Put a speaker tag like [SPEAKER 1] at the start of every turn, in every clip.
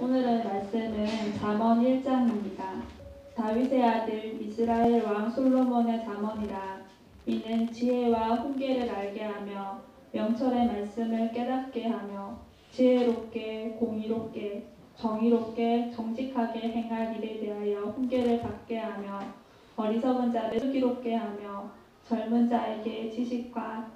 [SPEAKER 1] 오늘의 말씀은 잠언 1장입니다. 다윗의 아들 이스라엘 왕 솔로몬의 잠언이라. 이는 지혜와 훈계를 알게 하며 명철의 말씀을 깨닫게 하며 지혜롭게 공의롭게 정의롭게 정직하게 행할 일에 대하여 훈계를 받게 하며 어리석은 자를 슬기롭게 하며 젊은 자에게 지식과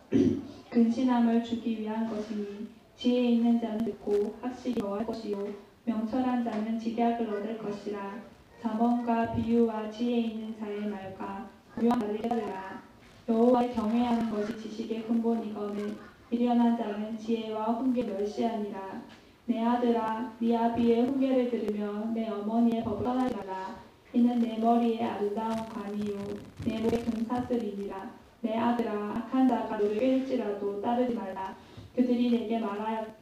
[SPEAKER 1] 근신함을 주기 위한 것이니 지혜 있는 자는 듣고 학식이 더할 것이요 명철한 자는 직약을 얻을 것이라. 잠언과 비유와 지혜 있는 자의 말과 유한 말을 깨달으라. 여호와를 경외하는 것이 지식의 근본이거늘 미련한 자는 지혜와 훈계 멸시하니라. 내 아들아, 네 아비의 훈계를 들으며 내 어머니의 법을 떠나지 말라. 이는 내 머리에 아름다운 관이요 내 목에 금사슬이니라. 내 아들아, 악한 자가 너를 꾀일지라도 따르지 말라. 그들이 내게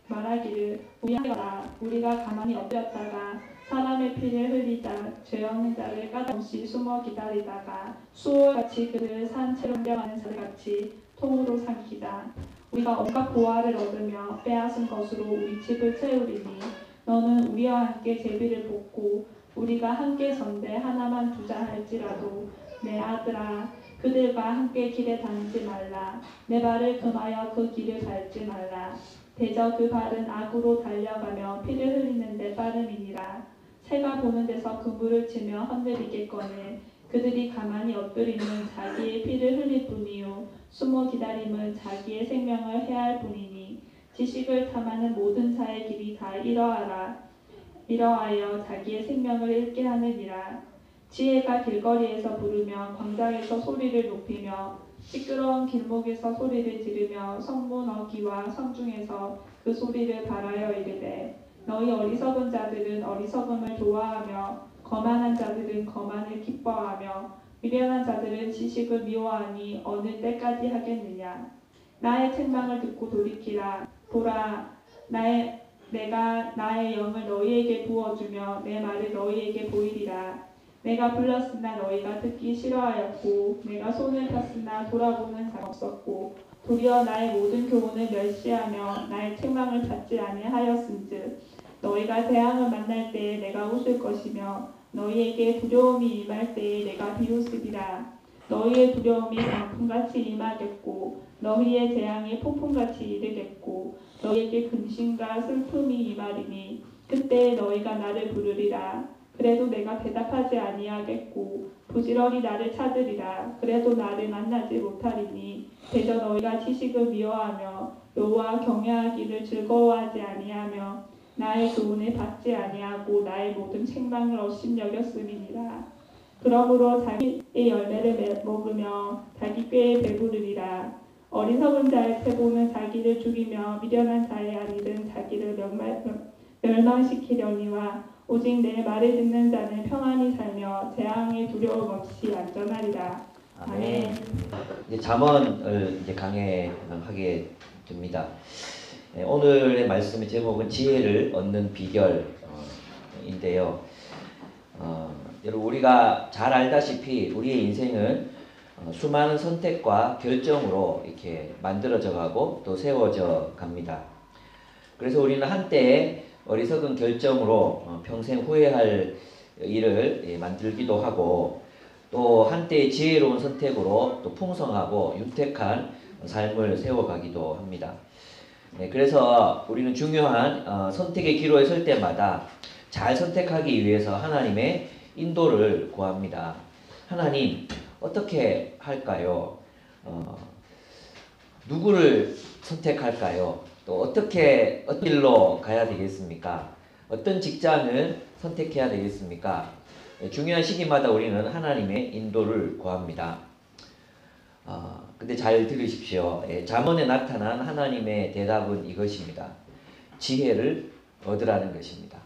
[SPEAKER 1] 말하기를 우리하라. 우리가 가만히 엎드렸다가 사람의 피를 흘리자 죄 없는 자를 까닭없이 숨어 기다리다가 수월같이 그들을 산채로 함정하는 자들같이 통으로 삼키자. 우리가 온갖 보화를 얻으며 빼앗은 것으로 우리 집을 채우리니 너는 우리와 함께 제비를 볶고 우리가 함께 전대 하나만 두자 할지라도 내 아들아, 그들과 함께 길에 다니지 말라. 내 발을 금하여 그 길을 밟지 말라. 대저 그 발은 악으로 달려가며 피를 흘리는 데 빠름이니라. 새가 보는 데서 그물을 치며 흔들리겠거늘 그들이 가만히 엎드리면 자기의 피를 흘릴 뿐이요 숨어 기다림은 자기의 생명을 해할 뿐이니 지식을 탐하는 모든 자의 길이 다 이러하여 자기의 생명을 잃게 하느니라. 지혜가 길거리에서 부르며 광장에서 소리를 높이며 시끄러운 길목에서 소리를 지르며 성문 어귀와 성중에서 그 소리를 발하여 이르되 너희 어리석은 자들은 어리석음을 좋아하며 거만한 자들은 거만을 기뻐하며 미련한 자들은 지식을 미워하니 어느 때까지 하겠느냐. 나의 책망을 듣고 돌이키라. 보라, 내가 나의 영을 너희에게 부어주며 내 말을 너희에게 보이리라. 내가 불렀으나 너희가 듣기 싫어하였고 내가 손을 폈으나 돌아보는 자가 없었고 도리어 나의 모든 교훈을 멸시하며 나의 책망을 받지 아니하였은즉 너희가 재앙을 만날 때에 내가 웃을 것이며 너희에게 두려움이 임할 때에 내가 비웃으리라. 너희의 두려움이 광풍같이 임하겠고 너희의 재앙이 폭풍같이 이르겠고 너희에게 근심과 슬픔이 임하리니 그때 너희가 나를 부르리라. 그래도 내가 대답하지 아니하겠고 부지런히 나를 찾으리라. 그래도 나를 만나지 못하리니 대저 너희가 지식을 미워하며 여호와 경외하기를 즐거워하지 아니하며 나의 교훈을 받지 아니하고 나의 모든 책망을 업신여겼음이니라. 그러므로 자기의 열매를 먹으며 자기 꾀에 배부르리라. 어리석은 자의 태보는 자기를 죽이며 미련한 자의 아들은 자기를 멸망시키려니와 오직 내 말을 듣는 자는 평안히 살며 재앙의 두려움 없이 안전하리라. 아멘.
[SPEAKER 2] 이제 잠언을 이제 강해하게 됩니다. 오늘의 말씀의 제목은 지혜를 얻는 비결인데요. 여러분 우리가 잘 알다시피 우리의 인생은 수많은 선택과 결정으로 이렇게 만들어져 가고 또 세워져 갑니다. 그래서 우리는 한때 어리석은 결정으로 평생 후회할 일을 만들기도 하고 또 한때의 지혜로운 선택으로 또 풍성하고 윤택한 삶을 세워가기도 합니다. 그래서 우리는 중요한 선택의 기로에 설 때마다 잘 선택하기 위해서 하나님의 인도를 구합니다. 하나님 어떻게 할까요? 누구를 선택할까요? 또 어떤 길로 가야 되겠습니까? 어떤 직장을 선택해야 되겠습니까? 중요한 시기마다 우리는 하나님의 인도를 구합니다. 근데 잘 들으십시오. 잠언에 나타난 하나님의 대답은 이것입니다. 지혜를 얻으라는 것입니다.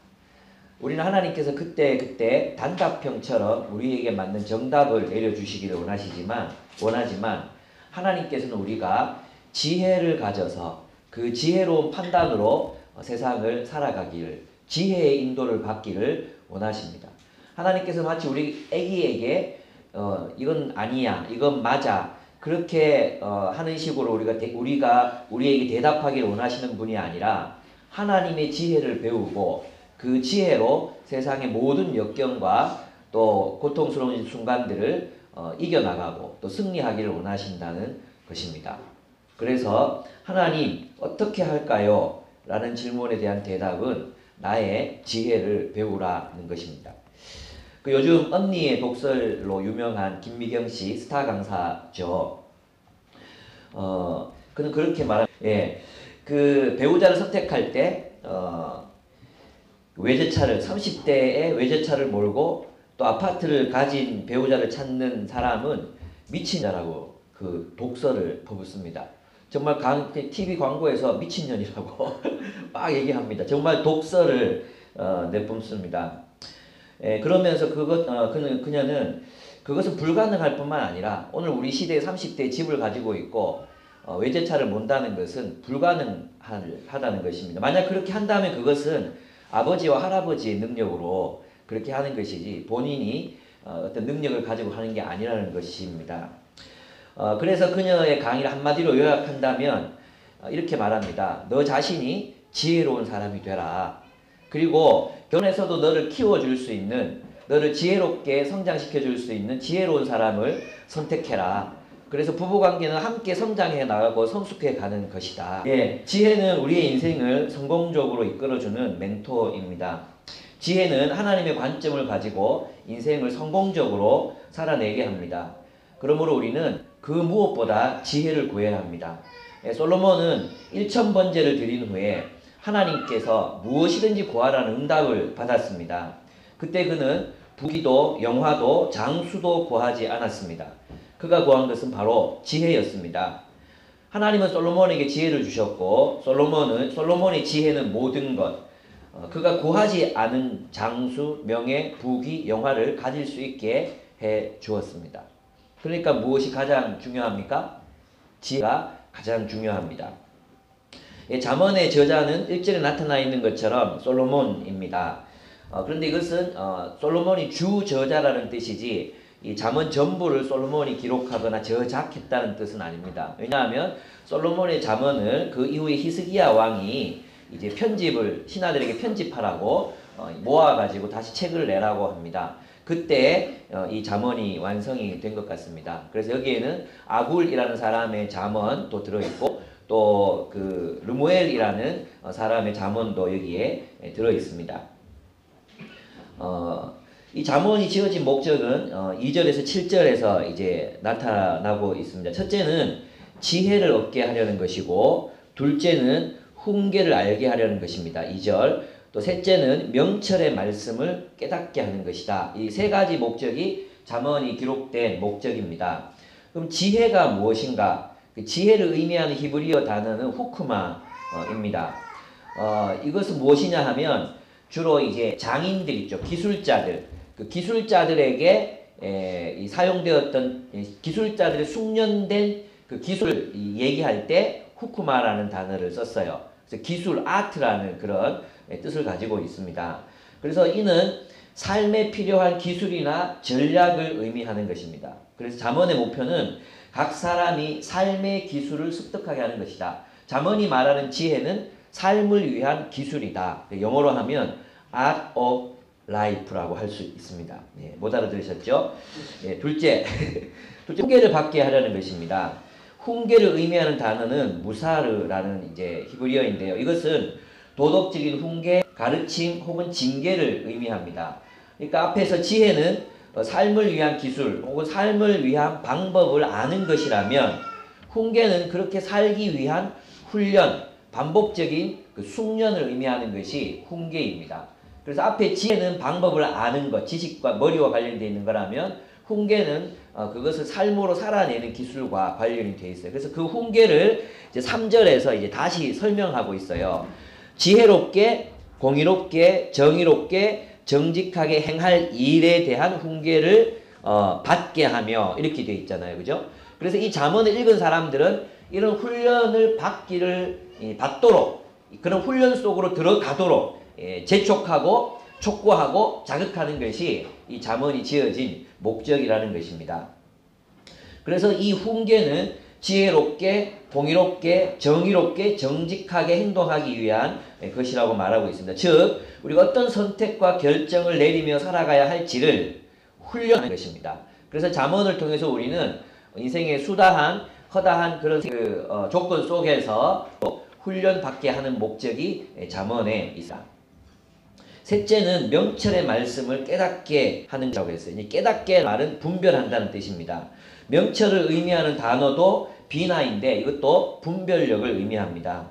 [SPEAKER 2] 우리는 하나님께서 그때 단답형처럼 우리에게 맞는 정답을 내려주시기를 원하지만 하나님께서는 우리가 지혜를 가져서 그 지혜로운 판단으로 세상을 살아가기를, 지혜의 인도를 받기를 원하십니다. 하나님께서 마치 우리 아기에게 이건 아니야, 이건 맞아 그렇게 하는 식으로 우리가 우리에게 대답하기를 원하시는 분이 아니라 하나님의 지혜를 배우고 그 지혜로 세상의 모든 역경과 또 고통스러운 순간들을 이겨나가고 또 승리하기를 원하신다는 것입니다. 그래서 하나님 어떻게 할까요? 라는 질문에 대한 대답은 나의 지혜를 배우라는 것입니다. 그 요즘 언니의 독설로 유명한 김미경 씨 스타 강사죠. 그는 그렇게 말합니다. 예, 그 배우자를 선택할 때 외제차를 30대에 외제차를 몰고 또 아파트를 가진 배우자를 찾는 사람은 미친 자라고 그 독설을 퍼붓습니다. 정말 TV 광고에서 미친년이라고 막 얘기합니다. 정말 독설을 내뿜습니다. 그러면서 그녀는 그것은 불가능할 뿐만 아니라 오늘 우리 시대에 30대 집을 가지고 있고 외제차를 몬다는 것은 불가능하다는 것입니다. 만약 그렇게 한다면 그것은 아버지와 할아버지의 능력으로 그렇게 하는 것이지 본인이 어떤 능력을 가지고 하는 게 아니라는 것입니다. 그래서 그녀의 강의를 한마디로 요약한다면 이렇게 말합니다. 너 자신이 지혜로운 사람이 되라. 그리고 결혼해서도 너를 키워줄 수 있는, 너를 지혜롭게 성장시켜줄 수 있는 지혜로운 사람을 선택해라. 그래서 부부관계는 함께 성장해 나가고 성숙해 가는 것이다. 예, 지혜는 우리의 인생을 성공적으로 이끌어주는 멘토입니다. 지혜는 하나님의 관점을 가지고 인생을 성공적으로 살아내게 합니다. 그러므로 우리는 그 무엇보다 지혜를 구해야 합니다. 솔로몬은 1000번제를 드린 후에 하나님께서 무엇이든지 구하라는 응답을 받았습니다. 그때 그는 부귀도 영화도 장수도 구하지 않았습니다. 그가 구한 것은 바로 지혜였습니다. 하나님은 솔로몬에게 지혜를 주셨고 솔로몬의 지혜는 모든 것, 그가 구하지 않은 장수, 명예, 부귀, 영화를 가질 수 있게 해 주었습니다. 그러니까 무엇이 가장 중요합니까? 지혜가 가장 중요합니다. 잠언의 저자는 1절에 나타나 있는 것처럼 솔로몬입니다. 그런데 이것은 솔로몬이 주저자라는 뜻이지 이 잠언 전부를 솔로몬이 기록하거나 저작했다는 뜻은 아닙니다. 왜냐하면 솔로몬의 잠언을 그 이후에 히스기야 왕이 이제 신하들에게 편집하라고 모아가지고 다시 책을 내라고 합니다. 그때 이 잠언이 완성이 된 것 같습니다. 그래서 여기에는 아굴이라는 사람의 잠언도 들어있고 또 그 르무엘이라는 사람의 잠언도 여기에 들어 있습니다. 이 잠언이 지어진 목적은 2절에서 7절에서 이제 나타나고 있습니다. 첫째는 지혜를 얻게 하려는 것이고, 둘째는 훈계를 알게 하려는 것입니다. 2절. 또 셋째는 명철의 말씀을 깨닫게 하는 것이다. 이 세 가지 목적이 잠언이 기록된 목적입니다. 그럼 지혜가 무엇인가? 그 지혜를 의미하는 히브리어 단어는 후크마입니다. 이것은 무엇이냐 하면 주로 이제 장인들 있죠. 기술자들. 그 기술자들에게 사용되었던 기술자들의 숙련된 그 기술을 얘기할 때 후크마라는 단어를 썼어요. 그래서 기술, 아트라는 그런 뜻을 가지고 있습니다. 그래서 이는 삶에 필요한 기술이나 전략을 의미하는 것입니다. 그래서 잠언의 목표는 각 사람이 삶의 기술을 습득하게 하는 것이다. 잠언이 말하는 지혜는 삶을 위한 기술이다. 영어로 하면 Art of Life라고 할 수 있습니다. 예, 못 알아들으셨죠? 예, 둘째, 훈계를 받게 하려는 것입니다. 훈계를 의미하는 단어는 무사르라는 이제 히브리어인데요. 이것은 도덕적인 훈계, 가르침 혹은 징계를 의미합니다. 그러니까 앞에서 지혜는 삶을 위한 기술 혹은 삶을 위한 방법을 아는 것이라면 훈계는 그렇게 살기 위한 훈련, 반복적인 그 숙련을 의미하는 것이 훈계입니다. 그래서 앞에 지혜는 방법을 아는 것, 지식과 머리와 관련되어 있는 거라면 훈계는 그것을 삶으로 살아내는 기술과 관련이 되어 있어요. 그래서 그 훈계를 이제 3절에서 이제 다시 설명하고 있어요. 지혜롭게, 공의롭게, 정의롭게, 정직하게 행할 일에 대한 훈계를 받게 하며 이렇게 되어 있잖아요. 그죠? 그래서 이 잠언을 읽은 사람들은 이런 훈련을 받도록 그런 훈련 속으로 들어가도록 재촉하고 촉구하고 자극하는 것이 이 잠언이 지어진 목적이라는 것입니다. 그래서 이 훈계는 지혜롭게, 공의롭게, 정의롭게, 정직하게 행동하기 위한 것이라고 말하고 있습니다. 즉, 우리가 어떤 선택과 결정을 내리며 살아가야 할지를 훈련하는 것입니다. 그래서 잠언을 통해서 우리는 인생의 수다한, 허다한 그런 조건 속에서 훈련받게 하는 목적이 잠언에 있다. 셋째는 명철의 말씀을 깨닫게 하는 자라고 했어요. 이 깨닫게 말은 분별한다는 뜻입니다. 명철을 의미하는 단어도 비나인데 이것도 분별력을 의미합니다.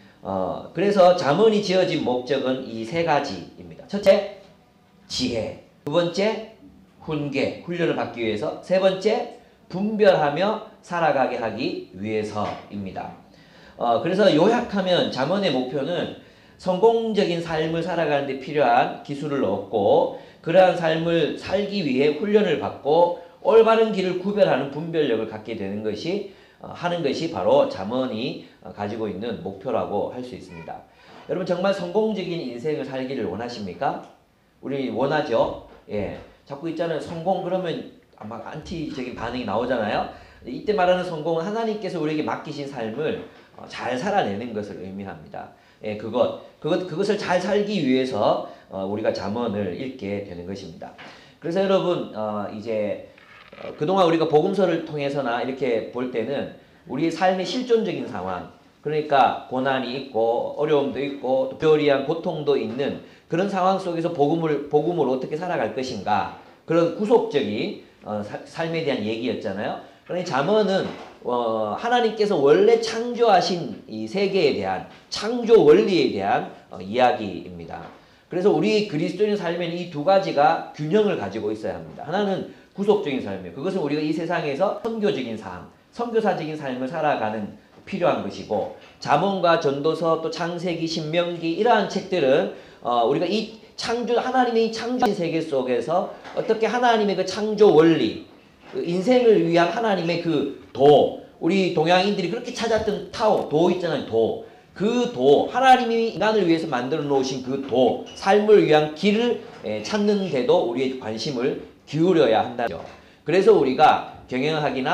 [SPEAKER 2] 그래서 잠언이 지어진 목적은 이 세 가지입니다. 첫째, 지혜. 두 번째, 훈계, 훈련을 받기 위해서. 세 번째, 분별하며 살아가게 하기 위해서입니다. 그래서 요약하면 잠언의 목표는 성공적인 삶을 살아가는 데 필요한 기술을 얻고 그러한 삶을 살기 위해 훈련을 받고 올바른 길을 구별하는 분별력을 갖게 되는 것이 하는 것이 바로 잠언이 가지고 있는 목표라고 할 수 있습니다. 여러분 정말 성공적인 인생을 살기를 원하십니까? 우리 원하죠. 예, 자꾸 있잖아요. 성공 그러면 아마 안티적인 반응이 나오잖아요. 이때 말하는 성공은 하나님께서 우리에게 맡기신 삶을 잘 살아내는 것을 의미합니다. 예, 그것을 잘 살기 위해서 우리가 잠언을 읽게 되는 것입니다. 그래서 여러분 이제 그동안 우리가 복음서를 통해서나 이렇게 볼 때는 우리의 삶의 실존적인 상황, 그러니까 고난이 있고 어려움도 있고 또 별이한 고통도 있는 그런 상황 속에서 복음을 어떻게 살아갈 것인가, 그런 구속적인 삶에 대한 얘기였잖아요. 그러니 잠언은 하나님께서 원래 창조하신 이 세계에 대한 창조 원리에 대한 이야기입니다. 그래서 우리 그리스도인 삶에는 이 두 가지가 균형을 가지고 있어야 합니다. 하나는 구속적인 삶이에요. 그것은 우리가 이 세상에서 선교적인 삶, 선교사적인 삶을 살아가는 필요한 것이고, 잠언과 전도서 또 창세기, 신명기 이러한 책들은 우리가 이 하나님의 이 창조인 세계 속에서 어떻게 하나님의 그 창조 원리, 인생을 위한 하나님의 그 도, 우리 동양인들이 그렇게 찾았던 도 있잖아요. 하나님이 인간을 위해서 만들어 놓으신 그 도, 삶을 위한 길을 찾는 데도 우리의 관심을 기울여야 한다죠. 그래서 우리가 경영학의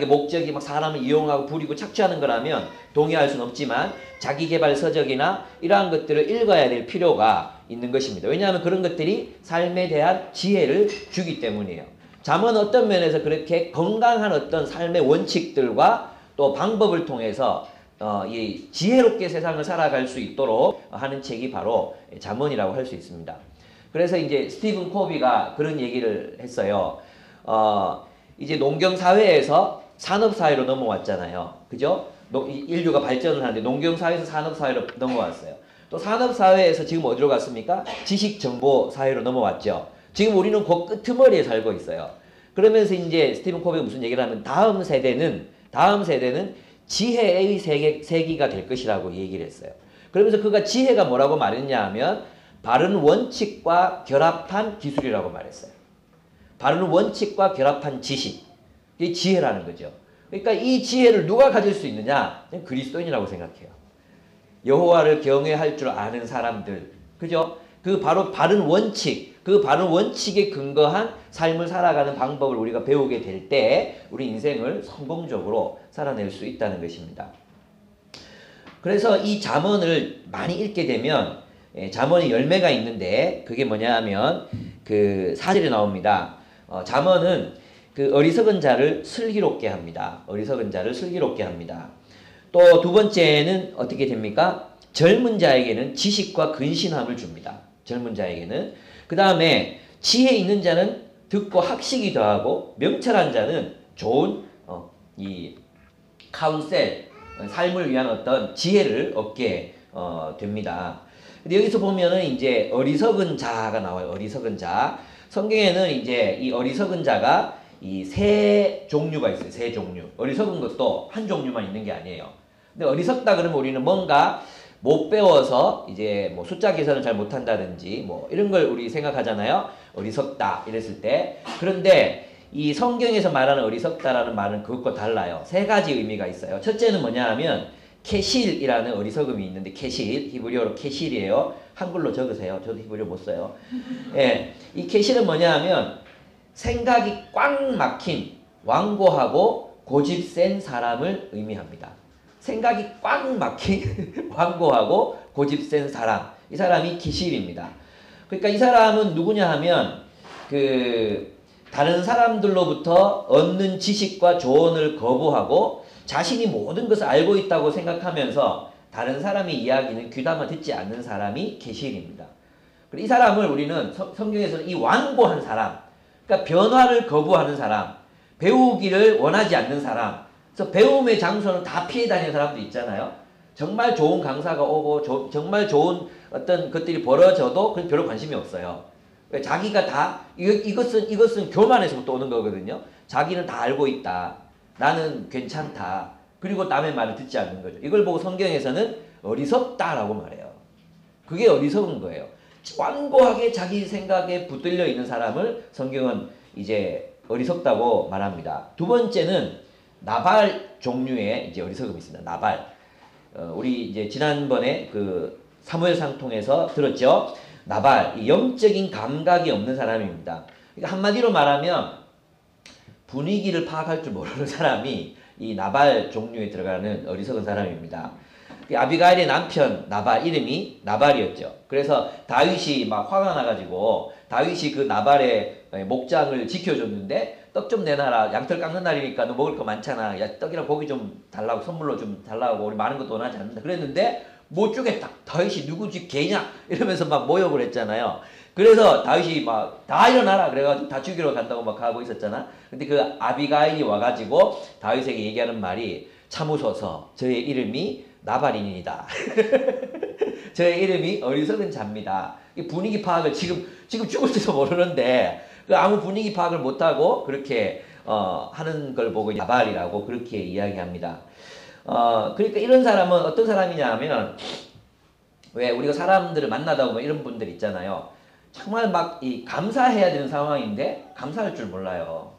[SPEAKER 2] 목적이 막 사람을 이용하고 부리고 착취하는 거라면 동의할 수는 없지만 자기개발 서적이나 이러한 것들을 읽어야 될 필요가 있는 것입니다. 왜냐하면 그런 것들이 삶에 대한 지혜를 주기 때문이에요. 잠언은 어떤 면에서 그렇게 건강한 어떤 삶의 원칙들과 또 방법을 통해서 이 지혜롭게 세상을 살아갈 수 있도록 하는 책이 바로 잠언이라고 할 수 있습니다. 그래서 이제 스티븐 코비가 그런 얘기를 했어요. 이제 농경사회에서 산업사회로 넘어왔잖아요. 그죠? 인류가 발전을 하는데 농경사회에서 산업사회로 넘어왔어요. 또 산업사회에서 지금 어디로 갔습니까? 지식정보사회로 넘어왔죠. 지금 우리는 그 끄트머리에 살고 있어요. 그러면서 이제 스티븐 코비가 무슨 얘기를 하면 다음 세대는 지혜의 세기가 될 것이라고 얘기를 했어요. 그러면서 그가 지혜가 뭐라고 말했냐 하면 바른 원칙과 결합한 기술이라고 말했어요. 바른 원칙과 결합한 지식. 이게 지혜라는 거죠. 그러니까 이 지혜를 누가 가질 수 있느냐? 그리스도인이라고 생각해요. 여호와를 경외할 줄 아는 사람들. 그죠? 그 바로 바른 원칙, 그 바른 원칙에 근거한 삶을 살아가는 방법을 우리가 배우게 될 때 우리 인생을 성공적으로 살아낼 수 있다는 것입니다. 그래서 이 잠언을 많이 읽게 되면 잠언이 열매가 있는데 그게 뭐냐 하면 그 4절에 나옵니다. 잠언은 그 어리석은 자를 슬기롭게 합니다. 어리석은 자를 슬기롭게 합니다. 또 두 번째는 어떻게 됩니까? 젊은 자에게는 지식과 근신함을 줍니다. 젊은 자에게는. 그 다음에 지혜 있는 자는 듣고 학식이 더하고 명철한 자는 좋은 이 카운셀, 삶을 위한 어떤 지혜를 얻게 됩니다. 근데 여기서 보면은 이제 어리석은 자가 나와요. 어리석은 자. 성경에는 이제 이 어리석은 자가 이 세 종류가 있어요. 세 종류. 어리석은 것도 한 종류만 있는 게 아니에요. 근데 어리석다 그러면 우리는 뭔가 못 배워서 이제 뭐 숫자 계산을 잘 못한다든지 뭐 이런 걸 우리 생각하잖아요. 어리석다 이랬을 때. 그런데 이 성경에서 말하는 어리석다라는 말은 그것과 달라요. 세 가지 의미가 있어요. 첫째는 뭐냐 하면 케실이라는 어리석음이 있는데 케실, 히브리어로 케실이에요. 한글로 적으세요. 저도 히브리어 못 써요. 예, 이 케실은 뭐냐 하면 생각이 꽉 막힌 완고하고 고집 센 사람을 의미합니다. 생각이 꽉 막힌 완고하고 고집 센 사람. 이 사람이 기실입니다. 그러니까 이 사람은 누구냐 하면 다른 사람들로부터 얻는 지식과 조언을 거부하고 자신이 모든 것을 알고 있다고 생각하면서 다른 사람의 이야기는 귀담아 듣지 않는 사람이 계실입니다. 이 사람을 우리는 성경에서는 이 완고한 사람, 그러니까 변화를 거부하는 사람, 배우기를 원하지 않는 사람, 그래서 배움의 장소는 다 피해 다니는 사람도 있잖아요. 정말 좋은 강사가 오고 정말 좋은 어떤 것들이 벌어져도 별로 관심이 없어요. 자기가 다 이것은 교만에서부터 오는 거거든요. 자기는 다 알고 있다. 나는 괜찮다. 그리고 남의 말을 듣지 않는 거죠. 이걸 보고 성경에서는 어리석다라고 말해요. 그게 어리석은 거예요. 완고하게 자기 생각에 붙들려 있는 사람을 성경은 이제 어리석다고 말합니다. 두 번째는 나발 종류의 이제 어리석음이 있습니다. 나발. 우리 이제 지난번에 사무엘상 통해서 들었죠. 나발, 이 영적인 감각이 없는 사람입니다. 그러니까 한마디로 말하면 분위기를 파악할 줄 모르는 사람이 이 나발 종류에 들어가는 어리석은 사람입니다. 아비가일의 남편 나발, 이름이 나발이었죠. 그래서 다윗이 막 화가 나가지고 다윗이 그 나발의 목장을 지켜줬는데 떡 좀 내놔라. 양털 깎는 날이니까 너 먹을 거 많잖아. 야, 떡이랑 고기 좀 달라고, 선물로 좀 달라고. 우리 많은 것도 원하지 않는다. 그랬는데 못 주겠다. 다윗이 누구 집 개냐? 이러면서 막 모욕을 했잖아요. 그래서 다윗이 막 다 일어나라. 그래가지고 다 죽이러 간다고 막 하고 있었잖아. 근데 그 아비가일이 와가지고 다윗에게 얘기하는 말이 참으소서. 저의 이름이 나발이니이다. 저의 이름이 어리석은 자입니다. 분위기 파악을 지금 죽을지도 모르는데 아무 분위기 파악을 못하고 그렇게 하는 걸 보고 나발이라고 그렇게 이야기합니다. 그러니까 이런 사람은 어떤 사람이냐 하면 왜 우리가 사람들을 만나다 보면 이런 분들 있잖아요. 정말 막 감사해야 되는 상황인데 감사할 줄 몰라요.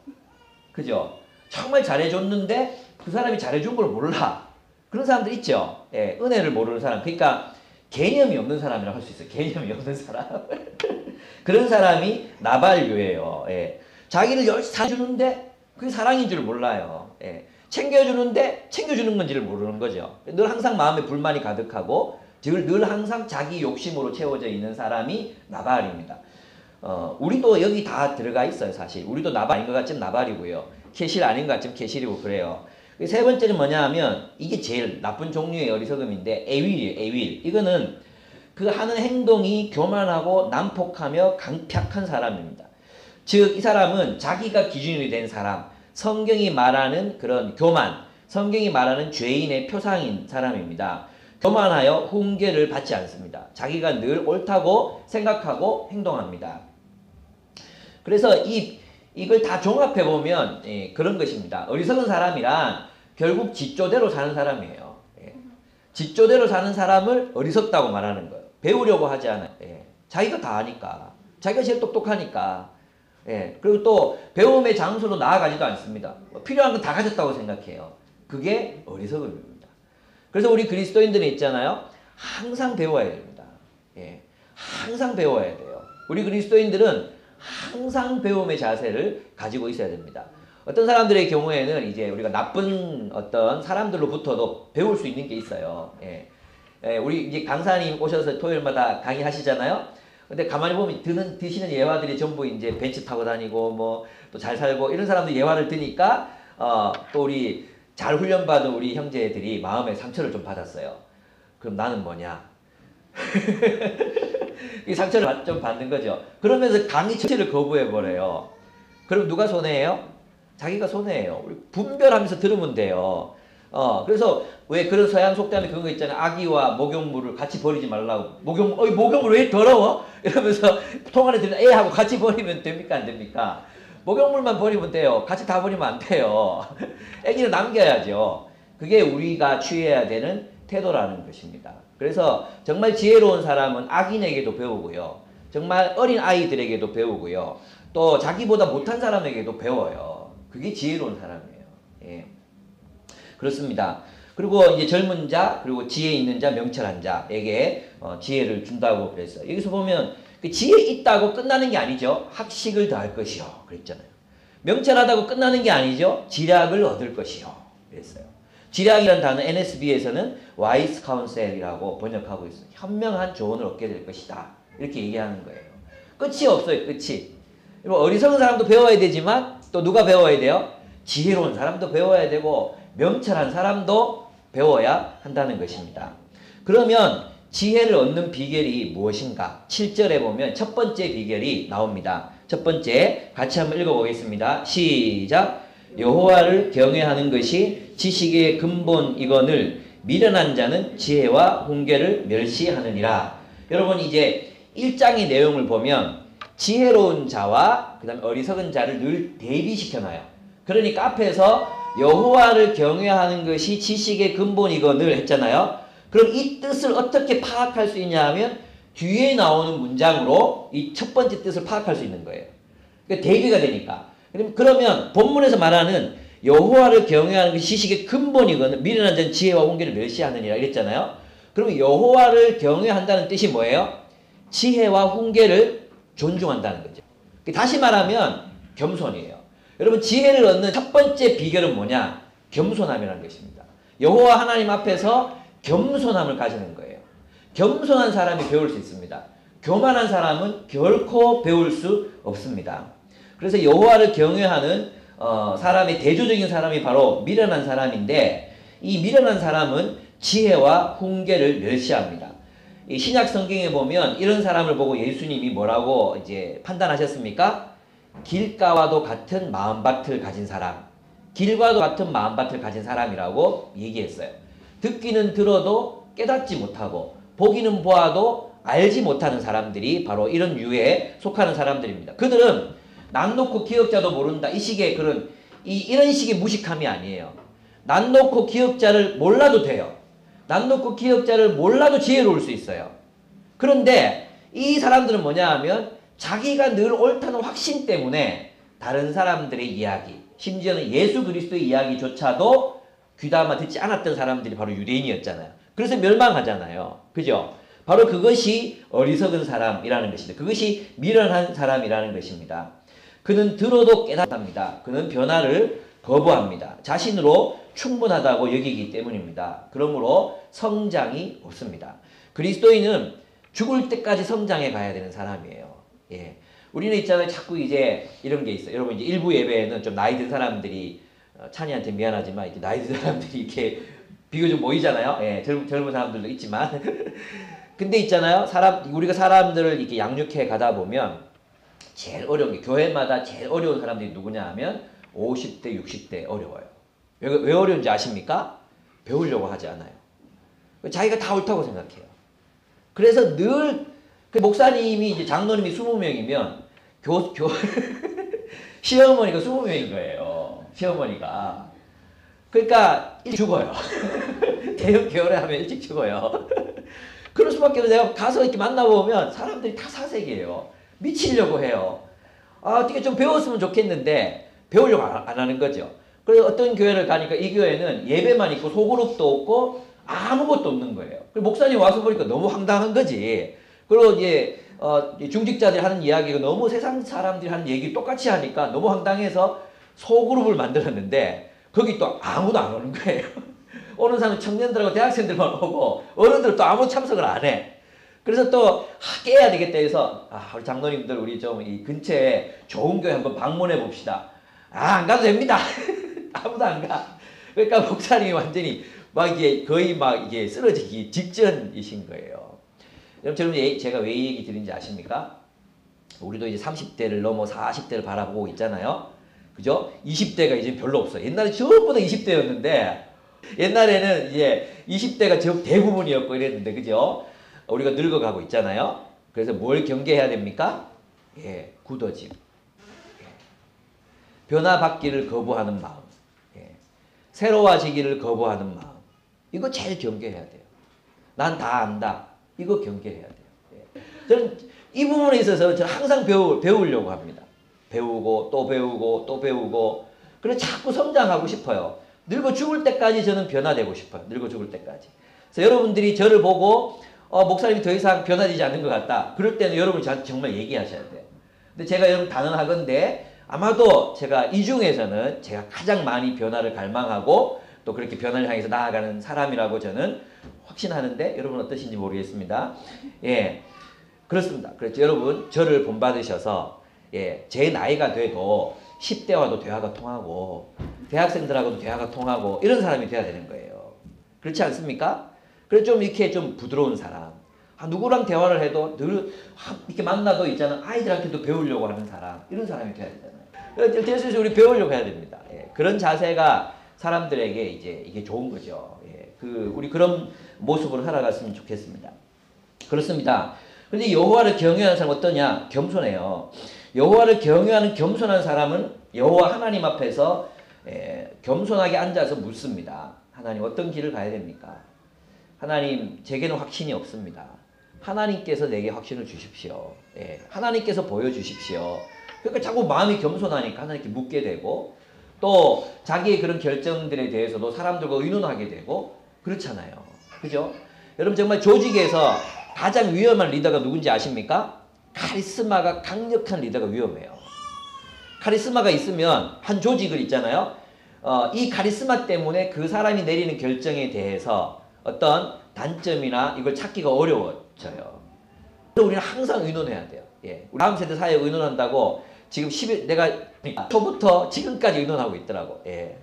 [SPEAKER 2] 그죠? 정말 잘해줬는데 그 사람이 잘해준 걸 몰라. 그런 사람들 있죠. 예, 은혜를 모르는 사람. 그러니까 개념이 없는 사람이라고 할 수 있어요. 개념이 없는 사람. 그런 사람이 나발교예요. 예. 자기를 열심히 주는데 그게 사랑인 줄 몰라요. 예. 챙겨주는데 챙겨주는 건지를 모르는 거죠. 늘 항상 마음에 불만이 가득하고 늘 항상 자기 욕심으로 채워져 있는 사람이 나발입니다. 우리도 여기 다 들어가 있어요. 사실 우리도 나발 아닌 것 같지만 나발이고요. 캐실 아닌 것 같지만 캐실이고 그래요. 세 번째는 뭐냐 하면 이게 제일 나쁜 종류의 어리석음인데 애윌이에요. 애윌. 이거는 그 하는 행동이 교만하고 난폭하며 강팍한 사람입니다. 즉 이 사람은 자기가 기준이 된 사람, 성경이 말하는 그런 교만, 성경이 말하는 죄인의 표상인 사람입니다. 교만하여 훈계를 받지 않습니다. 자기가 늘 옳다고 생각하고 행동합니다. 그래서 이걸 다 종합해 보면 그런 것입니다. 어리석은 사람이란 결국 지조대로 사는 사람이에요. 지조대로 사는 사람을 어리석다고 말하는 거예요. 배우려고 하지 않아요. 자기가 다 아니까. 자기가 제일 똑똑하니까. 그리고 또 배움의 장소로 나아가지도 않습니다. 필요한 건 다 가졌다고 생각해요. 그게 어리석음입니다. 그래서 우리 그리스도인들은 있잖아요. 항상 배워야 됩니다. 항상 배워야 돼요. 우리 그리스도인들은 항상 배움의 자세를 가지고 있어야 됩니다. 어떤 사람들의 경우에는 이제 우리가 나쁜 어떤 사람들로부터도 배울 수 있는 게 있어요. 우리 이제 강사님 오셔서 토요일마다 강의하시잖아요. 근데 가만히 보면 드시는 예화들이 전부 이제 벤츠 타고 다니고 뭐 또 잘 살고 이런 사람들 예화를 드니까 또 우리 잘 훈련받은 우리 형제들이 마음에 상처를 좀 받았어요. 그럼 나는 뭐냐? 이 상처를 좀 받는 거죠. 그러면서 강의 전체를 거부해버려요. 그럼 누가 손해예요? 자기가 손해예요. 우리 분별하면서 들으면 돼요. 그래서 왜 그런 서양 속담에 그런 거 있잖아요. 아기와 목욕물을 같이 버리지 말라고. 목욕물 왜 더러워? 이러면서 통 안에 들면 하고 같이 버리면 됩니까? 안 됩니까? 목욕물만 버리면 돼요. 같이 다 버리면 안 돼요. 애기는 남겨야죠. 그게 우리가 취해야 되는 태도라는 것입니다. 그래서 정말 지혜로운 사람은 악인에게도 배우고요. 정말 어린 아이들에게도 배우고요. 또 자기보다 못한 사람에게도 배워요. 그게 지혜로운 사람이에요. 그렇습니다. 그리고 이제 젊은 자, 그리고 지혜 있는 자, 명철한 자에게 지혜를 준다고 그랬어요. 여기서 보면 그 지혜 있다고 끝나는 게 아니죠. 학식을 더할 것이요. 그랬잖아요. 명철하다고 끝나는 게 아니죠. 지략을 얻을 것이요. 그랬어요. 지략이라는 단어 NSB에서는 wise counsel이라고 번역하고 있어요. 현명한 조언을 얻게 될 것이다. 이렇게 얘기하는 거예요. 끝이 없어요. 끝이. 어리석은 사람도 배워야 되지만 또 누가 배워야 돼요? 지혜로운 사람도 배워야 되고 명철한 사람도 배워야 한다는 것입니다. 그러면 지혜를 얻는 비결이 무엇인가? 7절에 보면 첫 번째 비결이 나옵니다. 첫 번째 같이 한번 읽어보겠습니다. 시작. 여호와를 경외하는 것이 지식의 근본이거늘 미련한 자는 지혜와 훈계를 멸시하느니라. 여러분 이제 1장의 내용을 보면 지혜로운 자와 그 다음에 어리석은 자를 늘 대비시켜놔요. 그러니까 앞에서 여호와를 경외하는 것이 지식의 근본이거늘 했잖아요. 그럼 이 뜻을 어떻게 파악할 수 있냐 하면 뒤에 나오는 문장으로 이 첫 번째 뜻을 파악할 수 있는 거예요. 그러니까 대비가 되니까. 그러면 본문에서 말하는 여호와를 경외하는 것이 지식의 근본이거늘 미련한 자는 지혜와 훈계를 멸시하느니라 이랬잖아요. 그럼 여호와를 경외한다는 뜻이 뭐예요? 지혜와 훈계를 존중한다는 거죠. 다시 말하면 겸손이에요. 여러분 지혜를 얻는 첫 번째 비결은 뭐냐? 겸손함이라는 것입니다. 여호와 하나님 앞에서 겸손함을 가지는 거예요. 겸손한 사람이 배울 수 있습니다. 교만한 사람은 결코 배울 수 없습니다. 그래서 여호와를 경외하는 사람의 대조적인 사람이 바로 미련한 사람인데 이 미련한 사람은 지혜와 훈계를 멸시합니다. 이 신약 성경에 보면 이런 사람을 보고 예수님이 뭐라고 이제 판단하셨습니까? 길가와도 같은 마음밭을 가진 사람, 길과도 같은 마음밭을 가진 사람이라고 얘기했어요. 듣기는 들어도 깨닫지 못하고 보기는 보아도 알지 못하는 사람들이 바로 이런 유에 속하는 사람들입니다. 그들은 난 놓고 기억자도 모른다. 이 식의 이런 식의 무식함이 아니에요. 난 놓고 기억자를 몰라도 돼요. 난 놓고 기억자를 몰라도 지혜로울 수 있어요. 그런데 이 사람들은 뭐냐 하면 자기가 늘 옳다는 확신 때문에 다른 사람들의 이야기, 심지어는 예수 그리스도의 이야기조차도 귀담아 듣지 않았던 사람들이 바로 유대인이었잖아요. 그래서 멸망하잖아요. 그죠? 바로 그것이 어리석은 사람이라는 것입니다. 그것이 미련한 사람이라는 것입니다. 그는 들어도 깨닫답니다. 그는 변화를 거부합니다. 자신으로 충분하다고 여기기 때문입니다. 그러므로 성장이 없습니다. 그리스도인은 죽을 때까지 성장해 가야 되는 사람이에요. 예. 우리는 있잖아요. 자꾸 이제 이런 게 있어요. 여러분 이제 일부 예배에는 좀 나이 든 사람들이 찬이한테 미안하지만 이렇게 나이 든 사람들이 이렇게 비교적 모이잖아요. 예. 젊은 사람들도 있지만 근데 있잖아요. 우리가 사람들을 이렇게 양육해 가다 보면 제일 어려운 게 교회마다 제일 어려운 사람들이 누구냐 하면 50대, 60대 어려워요. 왜 어려운지 아십니까? 배우려고 하지 않아요. 자기가 다 옳다고 생각해요. 그래서 늘 목사님이 이제 장로님이 20명이면 시어머니가 20명인 거예요. 시어머니가. 그러니까 일찍 죽어요. 대형 교회 하면 일찍 죽어요. 그럴 수밖에 없어요. 내가 가서 이렇게 만나보면 사람들이 다 사색이에요. 미치려고 해요. 어떻게 좀 배웠으면 좋겠는데 배우려고 안 하는 거죠. 그래서 어떤 교회를 가니까 이 교회는 예배만 있고 소그룹도 없고 아무것도 없는 거예요. 그리고 목사님 와서 보니까 너무 황당한 거지. 그리고 이제 중직자들이 하는 이야기가 너무 세상 사람들이 하는 얘기 똑같이 하니까 너무 황당해서 소그룹을 만들었는데 거기 또 아무도 안 오는 거예요. 오는 사람은 청년들하고 대학생들만 오고 어른들은 또 아무 참석을 안 해. 그래서 또 깨야 되겠다 해서 우리 장로님들 우리 좀 이 근처에 좋은 교회 한번 방문해 봅시다. 안 가도 됩니다. 아무도 안 가. 그러니까 목사님이 완전히 막 이게 거의 막 이게 쓰러지기 직전이신 거예요. 여러분 제가 왜 이 얘기 드린지 아십니까? 우리도 이제 30대를 넘어 40대를 바라보고 있잖아요. 그죠? 20대가 이제 별로 없어요. 옛날에 전부 다 20대였는데 옛날에는 이제 20대가 대부분이었고 이랬는데 그죠? 우리가 늙어가고 있잖아요. 그래서 뭘 경계해야 됩니까? 예, 굳어짐. 예. 변화받기를 거부하는 마음. 예. 새로워지기를 거부하는 마음. 이거 제일 경계해야 돼요. 난 다 안다. 이거 경계해야 돼요. 예. 저는 이 부분에 있어서 저는 항상 배우려고 합니다. 배우고 또 배우고 또 배우고 그래서 자꾸 성장하고 싶어요. 늙어 죽을 때까지 저는 변화되고 싶어요. 늙어 죽을 때까지. 그래서 여러분들이 저를 보고 목사님이 더 이상 변화되지 않는 것 같다. 그럴 때는 여러분이 저한테 정말 얘기하셔야 돼요. 근데 제가 여러분 단언하건대 아마도 제가 이 중에서는 제가 가장 많이 변화를 갈망하고 또 그렇게 변화를 향해서 나아가는 사람이라고 저는 확신하는데 여러분 어떠신지 모르겠습니다. 예, 그렇습니다. 그렇죠. 여러분 저를 본받으셔서 예, 제 나이가 돼도 10대와도 대화가 통하고 대학생들하고도 대화가 통하고 이런 사람이 돼야 되는 거예요. 그렇지 않습니까? 그래서 좀 이렇게 좀 부드러운 사람. 누구랑 대화를 해도 늘 이렇게 만나도 있잖아. 아이들한테도 배우려고 하는 사람. 이런 사람이 돼야 되잖아요. 그래서 우리 배우려고 해야 됩니다. 예, 그런 자세가 사람들에게 이제 이게 좋은 거죠. 예, 우리 그런 모습으로 살아갔으면 좋겠습니다. 그렇습니다. 근데 여호와를 경외하는 사람 어떠냐? 겸손해요. 여호와를 경외하는 겸손한 사람은 여호와 하나님 앞에서 겸손하게 앉아서 묻습니다. 하나님 어떤 길을 가야 됩니까? 하나님 제게는 확신이 없습니다. 하나님께서 내게 확신을 주십시오. 예, 하나님께서 보여주십시오. 그러니까 자꾸 마음이 겸손하니까 하나님께 묻게 되고 또 자기의 그런 결정들에 대해서도 사람들과 의논하게 되고 그렇잖아요. 그죠? 여러분 정말 조직에서 가장 위험한 리더가 누군지 아십니까? 카리스마가 강력한 리더가 위험해요. 카리스마가 있으면 한 조직을 있잖아요. 이 카리스마 때문에 그 사람이 내리는 결정에 대해서 어떤 단점이나 이걸 찾기가 어려워져요. 우리는 항상 의논해야 돼요. 예. 우리 다음 세대 사이에 의논한다고 지금 내가 초부터 지금까지 의논하고 있더라고. 예.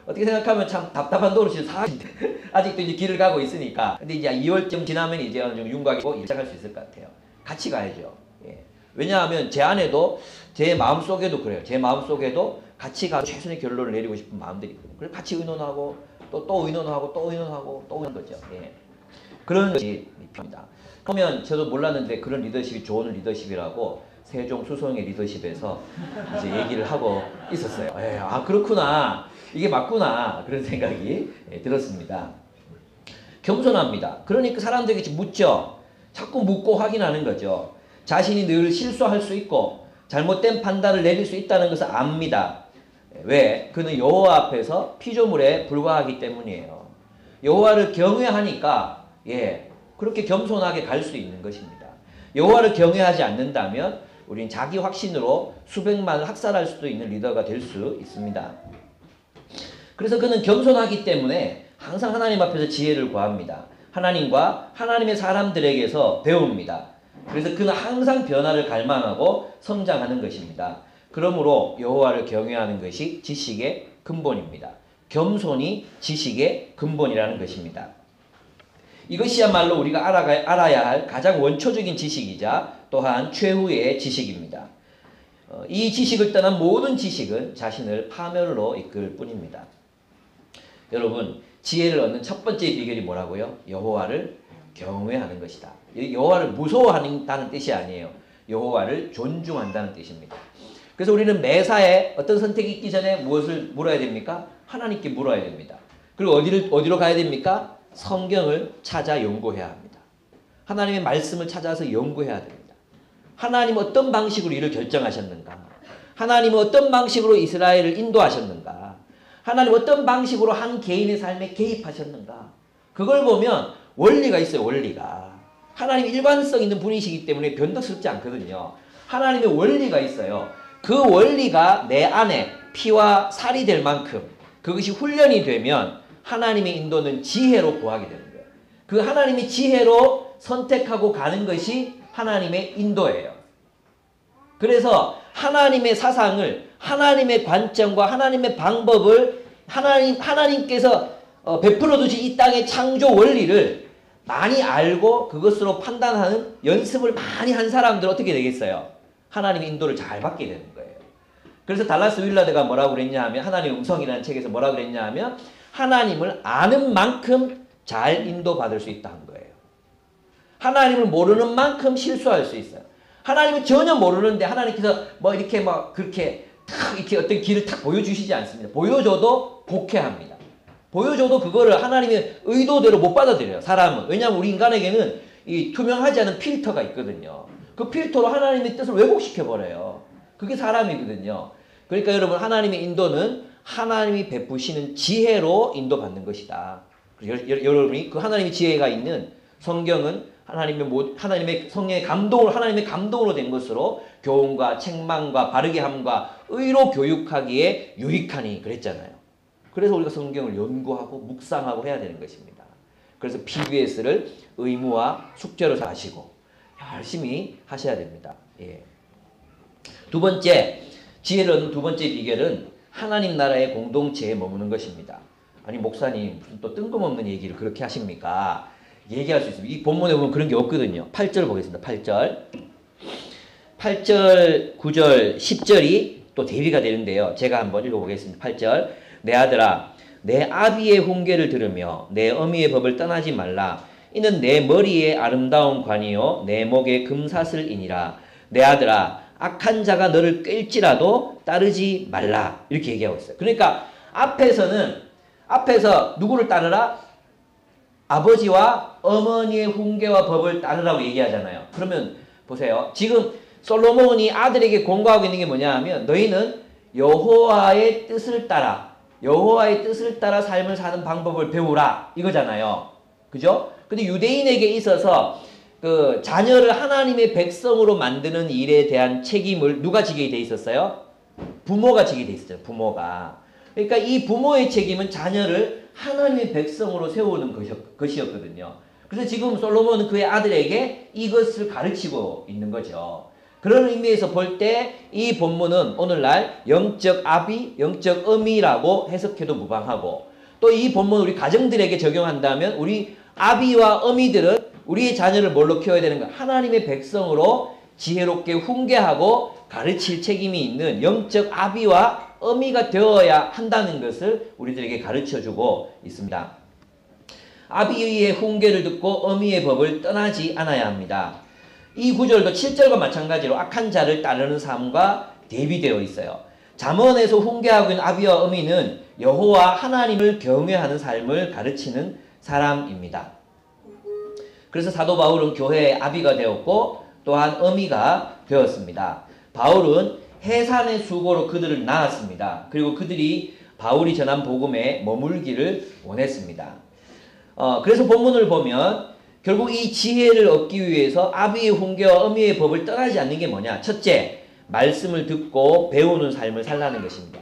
[SPEAKER 2] 어떻게 생각하면 참 답답한 노릇이 사인데 아직도 이제 길을 가고 있으니까. 근데 이제 2월쯤 지나면 이제 좀 윤곽이고 시작할 수 있을 것 같아요. 같이 가야죠. 예. 왜냐하면 제 안에도 제 마음속에도 그래요. 제 마음속에도 같이 가서 최선의 결론을 내리고 싶은 마음들이 있거든요. 그래서 같이 의논하고 또 의논하고 또 의논하고 또 의논하는 거죠. 예. 그런 것이 필요합니다. 그러면 저도 몰랐는데 그런 리더십이 좋은 리더십이라고 세종 수성의 리더십에서 이제 얘기를 하고 있었어요. 예, 아 그렇구나. 이게 맞구나. 그런 생각이 들었습니다. 겸손합니다. 그러니까 사람들에게 묻죠. 자꾸 묻고 확인하는 거죠. 자신이 늘 실수할 수 있고 잘못된 판단을 내릴 수 있다는 것을 압니다. 왜? 그는 여호와 앞에서 피조물에 불과하기 때문이에요. 여호와를 경외하니까 그렇게 겸손하게 갈 수 있는 것입니다. 여호와를 경외하지 않는다면 우리는 자기 확신으로 수백만을 학살할 수도 있는 리더가 될 수 있습니다. 그래서 그는 겸손하기 때문에 항상 하나님 앞에서 지혜를 구합니다. 하나님과 하나님의 사람들에게서 배웁니다. 그래서 그는 항상 변화를 갈망하고 성장하는 것입니다. 그러므로 여호와를 경외하는 것이 지식의 근본입니다. 겸손이 지식의 근본이라는 것입니다. 이것이야말로 우리가 알아야 할 가장 원초적인 지식이자 또한 최후의 지식입니다. 이 지식을 떠난 모든 지식은 자신을 파멸로 이끌 뿐입니다. 여러분, 지혜를 얻는 첫 번째 비결이 뭐라고요? 여호와를 경외하는 것이다. 여호와를 무서워한다는 뜻이 아니에요. 여호와를 존중한다는 뜻입니다. 그래서 우리는 매사에 어떤 선택이 있기 전에 무엇을 물어야 됩니까? 하나님께 물어야 됩니다. 그리고 어디로 가야 됩니까? 성경을 찾아 연구해야 합니다. 하나님의 말씀을 찾아서 연구해야 됩니다. 하나님 어떤 방식으로 이를 결정하셨는가? 하나님은 어떤 방식으로 이스라엘을 인도하셨는가? 하나님 어떤 방식으로 한 개인의 삶에 개입하셨는가? 그걸 보면 원리가 있어요. 원리가. 하나님 일관성 있는 분이시기 때문에 변덕스럽지 않거든요. 하나님의 원리가 있어요. 그 원리가 내 안에 피와 살이 될 만큼 그것이 훈련이 되면 하나님의 인도는 지혜로 구하게 되는 거예요. 그 하나님의 지혜로 선택하고 가는 것이 하나님의 인도예요. 그래서 하나님의 사상을, 하나님의 관점과 하나님의 방법을 하나님께서 베풀어 두신 이 땅의 창조 원리를 많이 알고 그것으로 판단하는 연습을 많이 한 사람들은 어떻게 되겠어요? 하나님의 인도를 잘 받게 되는 거예요. 그래서 달라스 윌라드가 뭐라고 그랬냐 하면, 하나님의 음성이라는 책에서 뭐라고 그랬냐 하면 하나님을 아는 만큼 잘 인도받을 수 있다는 거예요. 하나님을 모르는 만큼 실수할 수 있어요. 하나님을 전혀 모르는데 하나님께서 그렇게 어떤 길을 탁 보여주시지 않습니다. 보여줘도 복해합니다. 보여줘도 그거를 하나님의 의도대로 못 받아들여요. 사람은. 왜냐하면 우리 인간에게는 이 투명하지 않은 필터가 있거든요. 그 필터로 하나님의 뜻을 왜곡시켜버려요. 그게 사람이거든요. 그러니까 여러분, 하나님의 인도는 하나님이 베푸시는 지혜로 인도받는 것이다. 여러분이 그 하나님의 지혜가 있는 성경은 하나님의 성령의 감동으로, 하나님의 감동으로 된 것으로 교훈과 책망과 바르게 함과 의로 교육하기에 유익하니 그랬잖아요. 그래서 우리가 성경을 연구하고 묵상하고 해야 되는 것입니다. 그래서 PBS를 의무와 숙제로 하시고 열심히 하셔야 됩니다. 예. 두 번째, 지혜를 얻는 두 번째 비결은 하나님 나라의 공동체에 머무는 것입니다. 아니 목사님 무슨 또 뜬금없는 얘기를 그렇게 하십니까? 얘기할 수 있습니다. 이 본문에 보면 그런 게 없거든요. 8절 보겠습니다. 8절, 9절, 10절이 또 대비가 되는데요. 제가 한번 읽어보겠습니다. 8절. 내 아들아, 내 아비의 훈계를 들으며 내 어미의 법을 떠나지 말라. 이는 내 머리에 아름다운 관이요 내 목에 금사슬이니라. 내 아들아, 악한 자가 너를 꿰일지라도 따르지 말라. 이렇게 얘기하고 있어요. 그러니까 앞에서 누구를 따르라? 아버지와 어머니의 훈계와 법을 따르라고 얘기하잖아요. 그러면 보세요. 지금 솔로몬이 아들에게 권고하고 있는 게 뭐냐 하면 너희는 여호와의 뜻을 따라 삶을 사는 방법을 배우라 이거잖아요. 그죠? 근데 유대인에게 있어서 그 자녀를 하나님의 백성으로 만드는 일에 대한 책임을 누가 지게 돼 있었어요? 부모가 지게 돼 있었죠. 부모가. 그러니까 이 부모의 책임은 자녀를 하나님의 백성으로 세우는 것이었거든요. 그래서 지금 솔로몬은 그의 아들에게 이것을 가르치고 있는 거죠. 그런 의미에서 볼 때 이 본문은 오늘날 영적 아비, 영적 어미라고 해석해도 무방하고, 또 이 본문을 우리 가정들에게 적용한다면 우리 아비와 어미들은 우리의 자녀를 뭘로 키워야 되는가? 하나님의 백성으로 지혜롭게 훈계하고 가르칠 책임이 있는 영적 아비와 어미가 되어야 한다는 것을 우리들에게 가르쳐주고 있습니다. 아비의 훈계를 듣고 어미의 법을 떠나지 않아야 합니다. 이 구절도 7절과 마찬가지로 악한 자를 따르는 삶과 대비되어 있어요. 잠언에서 훈계하고 있는 아비와 어미는 여호와 하나님을 경외하는 삶을 가르치는 사람입니다. 그래서 사도 바울은 교회의 아비가 되었고 또한 어미가 되었습니다. 바울은 해산의 수고로 그들을 낳았습니다. 그리고 그들이 바울이 전한 복음에 머물기를 원했습니다. 그래서 본문을 보면 결국 이 지혜를 얻기 위해서 아비의 훈계와 어미의 법을 떠나지 않는 게 뭐냐? 첫째, 말씀을 듣고 배우는 삶을 살라는 것입니다.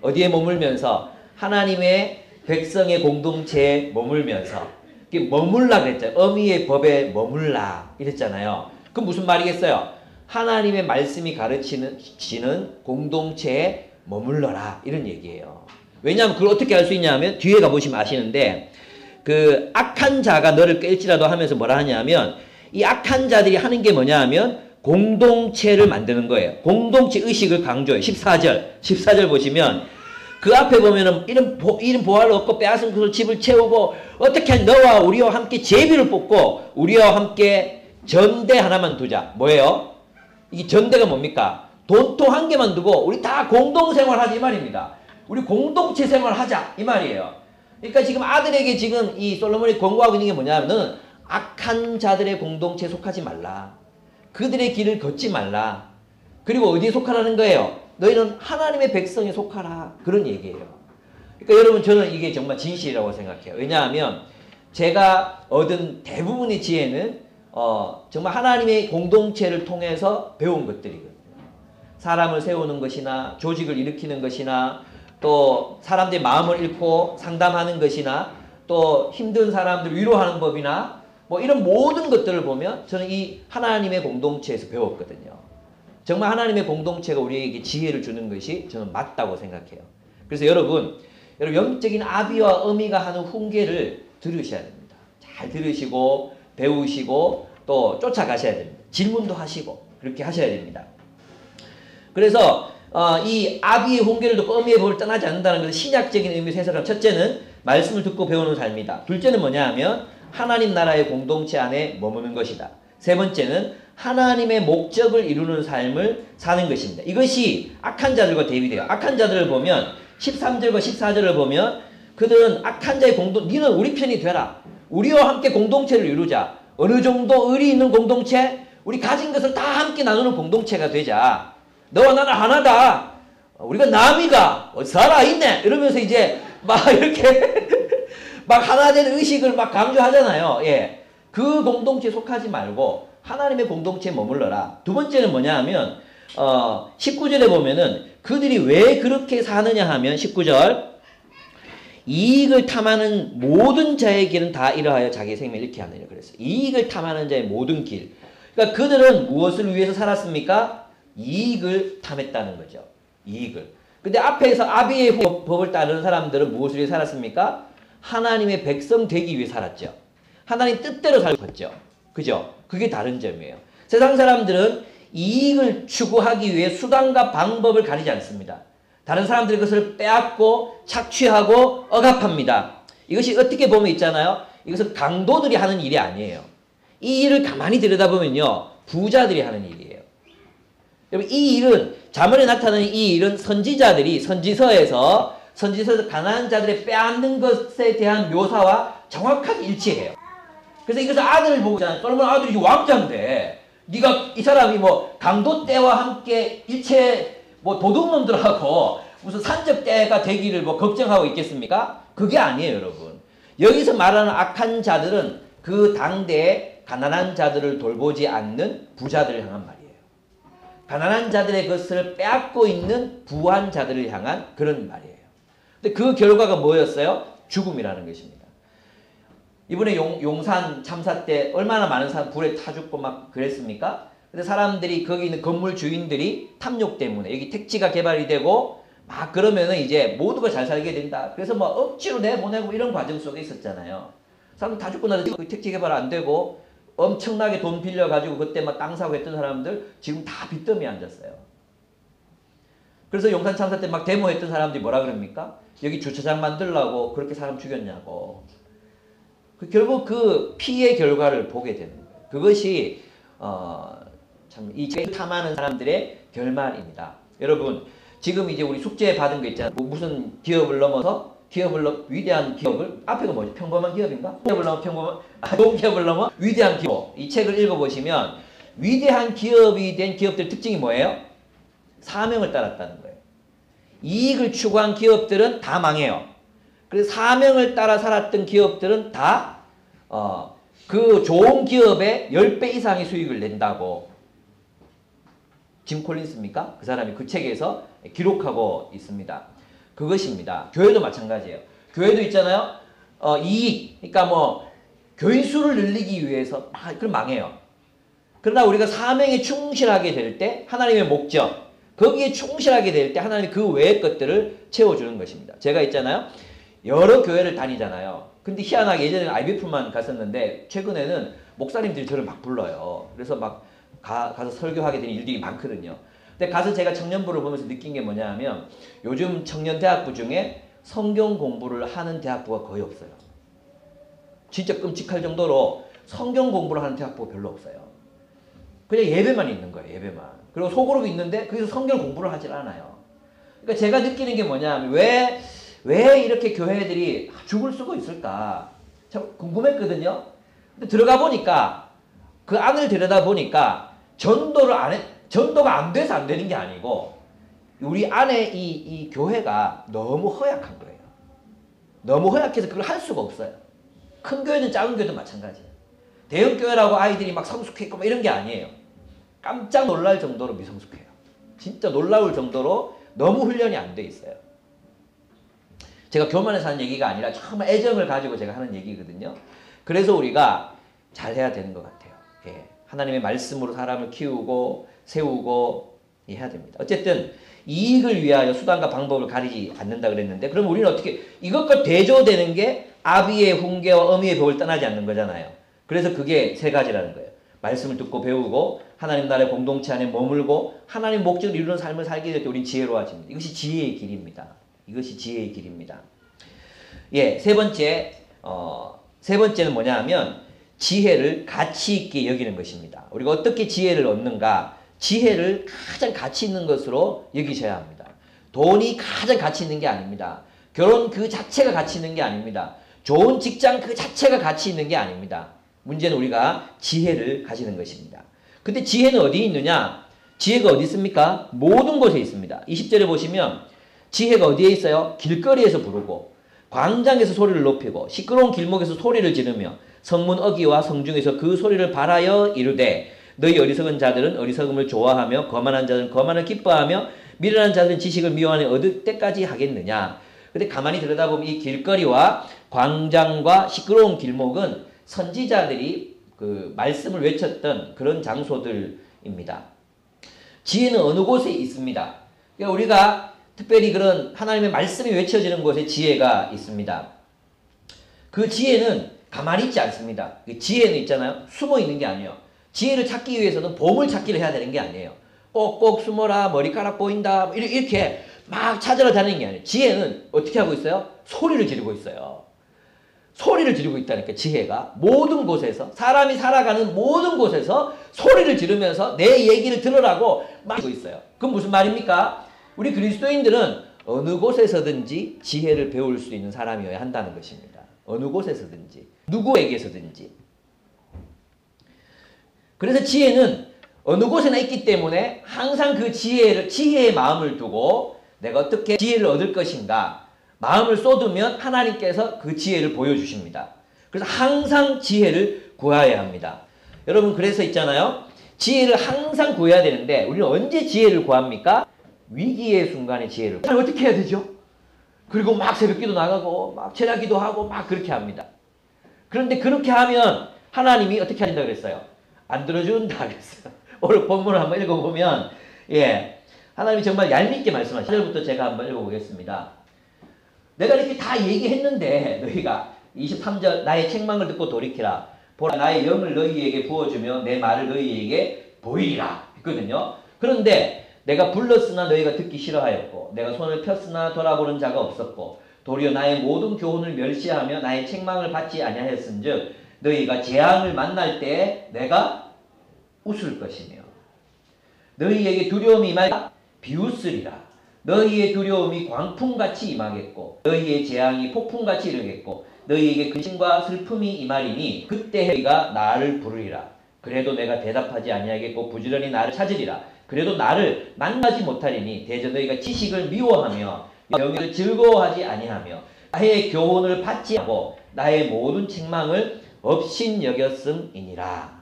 [SPEAKER 2] 어디에 머물면서? 하나님의 백성의 공동체에 머물면서. 머물라 그랬잖아요. 어미의 법에 머물라 이랬잖아요. 그럼 무슨 말이겠어요? 하나님의 말씀이 가르치는 공동체에 머물러라 이런 얘기예요. 왜냐하면 그걸 어떻게 알 수 있냐 하면 뒤에 가보시면 아시는데 그 악한 자가 너를 깰지라도 하면서 뭐라 하냐면 이 악한 자들이 하는 게 뭐냐 하면 공동체를 만드는 거예요. 공동체 의식을 강조해요. 14절 보시면 그 앞에 보면은 이런 보화를 얻고 빼앗은 것을 집을 채우고 어떻게 너와 우리와 함께 제비를 뽑고 우리와 함께 전대 하나만 두자. 뭐예요? 이 전대가 뭡니까? 돈통 한 개만 두고 우리 다 공동생활하자 이 말입니다. 우리 공동체 생활하자 이 말이에요. 그러니까 지금 아들에게 지금 이 솔로몬이 권고하고 있는 게 뭐냐면은 악한 자들의 공동체에 속하지 말라. 그들의 길을 걷지 말라. 그리고 어디에 속하라는 거예요? 너희는 하나님의 백성에 속하라. 그런 얘기예요. 그러니까 여러분 저는 이게 정말 진실이라고 생각해요. 왜냐하면 제가 얻은 대부분의 지혜는 정말 하나님의 공동체를 통해서 배운 것들이거든요. 사람을 세우는 것이나 조직을 일으키는 것이나 또 사람들의 마음을 읽고 상담하는 것이나 또 힘든 사람들 위로하는 법이나 뭐 이런 모든 것들을 보면 저는 이 하나님의 공동체에서 배웠거든요. 정말 하나님의 공동체가 우리에게 지혜를 주는 것이 저는 맞다고 생각해요. 그래서 여러분 영적인 아비와 어미가 하는 훈계를 들으셔야 됩니다. 잘 들으시고 배우시고 또 쫓아가셔야 됩니다. 질문도 하시고 그렇게 하셔야 됩니다. 그래서 이 아비의 훈계를 듣고 어미의 법을 떠나지 않는다는 것은 신약적인 의미에서 해석하면 첫째는 말씀을 듣고 배우는 삶이다. 둘째는 뭐냐 하면 하나님 나라의 공동체 안에 머무는 것이다. 세 번째는 하나님의 목적을 이루는 삶을 사는 것입니다. 이것이 악한 자들과 대비돼요. 악한 자들을 보면 13절과 14절을 보면 그들은 악한 자의 너는 우리 편이 되라. 우리와 함께 공동체를 이루자. 어느 정도 의리 있는 공동체? 우리 가진 것을 다 함께 나누는 공동체가 되자. 너와 나는 하나다. 우리가 남이가 살아있네. 이러면서 이제 막 이렇게 막 하나 되는 의식을 막 강조하잖아요. 예. 그 공동체에 속하지 말고 하나님의 공동체에 머물러라. 두 번째는 뭐냐 하면 19절에 보면은 그들이 왜 그렇게 사느냐 하면 19절 이익을 탐하는 모든 자의 길은 다 이러하여 자기 생명을 잃게 하느니라 그랬어요. 이익을 탐하는 자의 모든 길. 그러니까 그들은 무엇을 위해서 살았습니까? 이익을 탐했다는 거죠. 이익을. 근데 앞에서 아비의 법을 따르는 사람들은 무엇을 위해 살았습니까? 하나님의 백성 되기 위해 살았죠. 하나님 뜻대로 살았죠. 그죠? 그게 다른 점이에요. 세상 사람들은 이익을 추구하기 위해 수단과 방법을 가리지 않습니다. 다른 사람들이 그것을 빼앗고 착취하고 억압합니다. 이것이 어떻게 보면 있잖아요. 이것은 강도들이 하는 일이 아니에요. 이 일을 가만히 들여다보면요. 부자들이 하는 일이에요. 여러분 이 일은 잠언에 나타나는 이 일은 선지자들이 선지서에서 가난한 자들의 빼앗는 것에 대한 묘사와 정확하게 일치해요. 그래서 이것을 아들을 보고 있잖아요. 솔로몬 아들이 왕자인데 네가 이 사람이 뭐 강도 때와 함께 일체 뭐 도둑놈들하고 무슨 산적 때가 되기를 뭐 걱정하고 있겠습니까? 그게 아니에요, 여러분. 여기서 말하는 악한 자들은 그 당대의 가난한 자들을 돌보지 않는 부자들을 향한 말이에요. 가난한 자들의 것을 빼앗고 있는 부한 자들을 향한 그런 말이에요. 근데 그 결과가 뭐였어요? 죽음이라는 것입니다. 이번에 용산 참사 때 얼마나 많은 사람 불에 타 죽고 막 그랬습니까? 근데 사람들이 거기 있는 건물 주인들이 탐욕 때문에 여기 택지가 개발이 되고 막 그러면은 이제 모두가 잘 살게 된다. 그래서 뭐 억지로 내보내고 이런 과정 속에 있었잖아요. 사람들 다 죽고 나서 택지 개발 안 되고 엄청나게 돈 빌려가지고 그때 막 땅 사고 했던 사람들 지금 다 빚더미에 앉았어요. 그래서 용산 참사 때 막 데모했던 사람들이 뭐라 그럽니까? 여기 주차장 만들려고 그렇게 사람 죽였냐고. 결국 그 피해 결과를 보게 되는 거예요. 그것이 참 이 탐하는 사람들의 결말입니다. 여러분 지금 이제 우리 숙제 받은 거 있잖아요. 뭐 무슨 기업을 넘어서 위대한 기업을 앞에가 뭐지? 평범한 기업인가? 기업을 넘어 좋은 기업을 넘어 위대한 기업. 이 책을 읽어보시면 위대한 기업이 된 기업들 특징이 뭐예요? 사명을 따랐다는 거예요. 이익을 추구한 기업들은 다 망해요. 그래서 사명을 따라 살았던 기업들은 다 그 좋은 기업의 10배 이상의 수익을 낸다고 짐 콜린스입니까? 그 사람이 그 책에서 기록하고 있습니다. 그것입니다. 교회도 마찬가지예요. 교회도 있잖아요. 이익, 그러니까 뭐 교인 수를 늘리기 위해서 그럼 망해요. 그러나 우리가 사명에 충실하게 될 때 하나님의 목적, 거기에 충실하게 될 때 하나님이 그 외의 것들을 채워주는 것입니다. 제가 있잖아요. 여러 교회를 다니잖아요. 근데 희한하게 예전에는 IBF만 갔었는데 최근에는 목사님들이 저를 막 불러요. 그래서 막 가서 설교하게 되는 일들이 많거든요. 근데 가서 제가 청년부를 보면서 느낀 게 뭐냐 하면 요즘 청년 대학부 중에 성경 공부를 하는 대학부가 거의 없어요. 진짜 끔찍할 정도로 성경 공부를 하는 대학부가 별로 없어요. 그냥 예배만 있는 거예요. 예배만. 그리고 소그룹이 있는데 거기서 성경 공부를 하질 않아요. 그러니까 제가 느끼는 게 뭐냐 하면 왜 이렇게 교회들이 죽을 수가 있을까? 참 궁금했거든요. 근데 들어가 보니까 그 안을 들여다 보니까 전도가 안 돼서 안 되는 게 아니고 우리 안에 이 교회가 너무 허약한 거예요. 너무 허약해서 그걸 할 수가 없어요. 큰 교회든 작은 교회든 마찬가지예요. 대형 교회라고 아이들이 막 성숙했고 막 이런 게 아니에요. 깜짝 놀랄 정도로 미성숙해요. 진짜 놀라울 정도로 너무 훈련이 안 돼 있어요. 제가 교만해서 하는 얘기가 아니라 정말 애정을 가지고 제가 하는 얘기거든요. 그래서 우리가 잘해야 되는 것 같아요. 예. 하나님의 말씀으로 사람을 키우고 세우고 해야 됩니다. 어쨌든 이익을 위하여 수단과 방법을 가리지 않는다 그랬는데 그럼 우리는 어떻게 이것과 대조되는 게 아비의 훈계와 어미의 법을 떠나지 않는 거잖아요. 그래서 그게 세 가지라는 거예요. 말씀을 듣고 배우고 하나님 나라의 공동체 안에 머물고 하나님 목적을 이루는 삶을 살게 될 때 우리는 지혜로워집니다. 이것이 지혜의 길입니다. 이것이 지혜의 길입니다. 예, 세 번째는 뭐냐 하면 지혜를 가치 있게 여기는 것입니다. 우리가 어떻게 지혜를 얻는가? 지혜를 가장 가치 있는 것으로 여기셔야 합니다. 돈이 가장 가치 있는 게 아닙니다. 결혼 그 자체가 가치 있는 게 아닙니다. 좋은 직장 그 자체가 가치 있는 게 아닙니다. 문제는 우리가 지혜를 가지는 것입니다. 근데 지혜는 어디 있느냐? 지혜가 어디 있습니까? 모든 곳에 있습니다. 20절에 보시면 지혜가 어디에 있어요? 길거리에서 부르고 광장에서 소리를 높이고 시끄러운 길목에서 소리를 지르며 성문 어기와 성중에서 그 소리를 발하여 이르되 너희 어리석은 자들은 어리석음을 좋아하며 거만한 자들은 거만을 기뻐하며 미련한 자들은 지식을 미워하니 얻을 때까지 하겠느냐. 근데 가만히 들여다보면 이 길거리와 광장과 시끄러운 길목은 선지자들이 그 말씀을 외쳤던 그런 장소들입니다. 지혜는 어느 곳에 있습니다. 그러니까 우리가 특별히 그런 하나님의 말씀이 외쳐지는 곳에 지혜가 있습니다. 그 지혜는 가만히 있지 않습니다. 지혜는 있잖아요. 숨어 있는 게 아니에요. 지혜를 찾기 위해서는 보물 찾기를 해야 되는 게 아니에요. 꼭꼭 숨어라, 머리카락 보인다, 이렇게 막 찾으러 다니는 게 아니에요. 지혜는 어떻게 하고 있어요? 소리를 지르고 있어요. 소리를 지르고 있다니까, 지혜가. 모든 곳에서, 사람이 살아가는 모든 곳에서 소리를 지르면서 내 얘기를 들으라고 막 하고 있어요. 그건 무슨 말입니까? 우리 그리스도인들은 어느 곳에서든지 지혜를 배울 수 있는 사람이어야 한다는 것입니다. 어느 곳에서든지, 누구에게서든지. 그래서 지혜는 어느 곳에나 있기 때문에 항상 그 지혜의 마음을 두고 내가 어떻게 지혜를 얻을 것인가 마음을 쏟으면 하나님께서 그 지혜를 보여주십니다. 그래서 항상 지혜를 구해야 합니다. 여러분, 그래서 있잖아요. 지혜를 항상 구해야 되는데 우리는 언제 지혜를 구합니까? 위기의 순간에 지혜를. 어떻게 해야 되죠? 그리고 막 새벽기도 나가고 막 제자기도 하고 막 그렇게 합니다. 그런데 그렇게 하면 하나님이 어떻게 하신다 그랬어요? 안 들어준다 그랬어요. 오늘 본문을 한번 읽어보면 하나님이 정말 얄밉게 말씀하시죠. 1절부터 제가 한번 읽어보겠습니다. 내가 이렇게 다 얘기했는데 너희가 23절 나의 책망을 듣고 돌이키라. 보라 나의 영을 너희에게 부어주며 내 말을 너희에게 보이리라 했거든요. 그런데 내가 불렀으나 너희가 듣기 싫어하였고 내가 손을 폈으나 돌아보는 자가 없었고 도리어 나의 모든 교훈을 멸시하며 나의 책망을 받지 아니하였은즉 너희가 재앙을 만날 때 내가 웃을 것이며 너희에게 두려움이 임하리라 비웃으리라. 너희의 두려움이 광풍같이 임하겠고 너희의 재앙이 폭풍같이 이르겠고 너희에게 근심과 슬픔이 임하리니 그때 너희가 나를 부르리라. 그래도 내가 대답하지 아니하겠고 부지런히 나를 찾으리라. 그래도 나를 만나지 못하리니 대저 너희가 지식을 미워하며 명예를 즐거워하지 아니하며 나의 교훈을 받지 않고 나의 모든 책망을 업신여겼음이니라.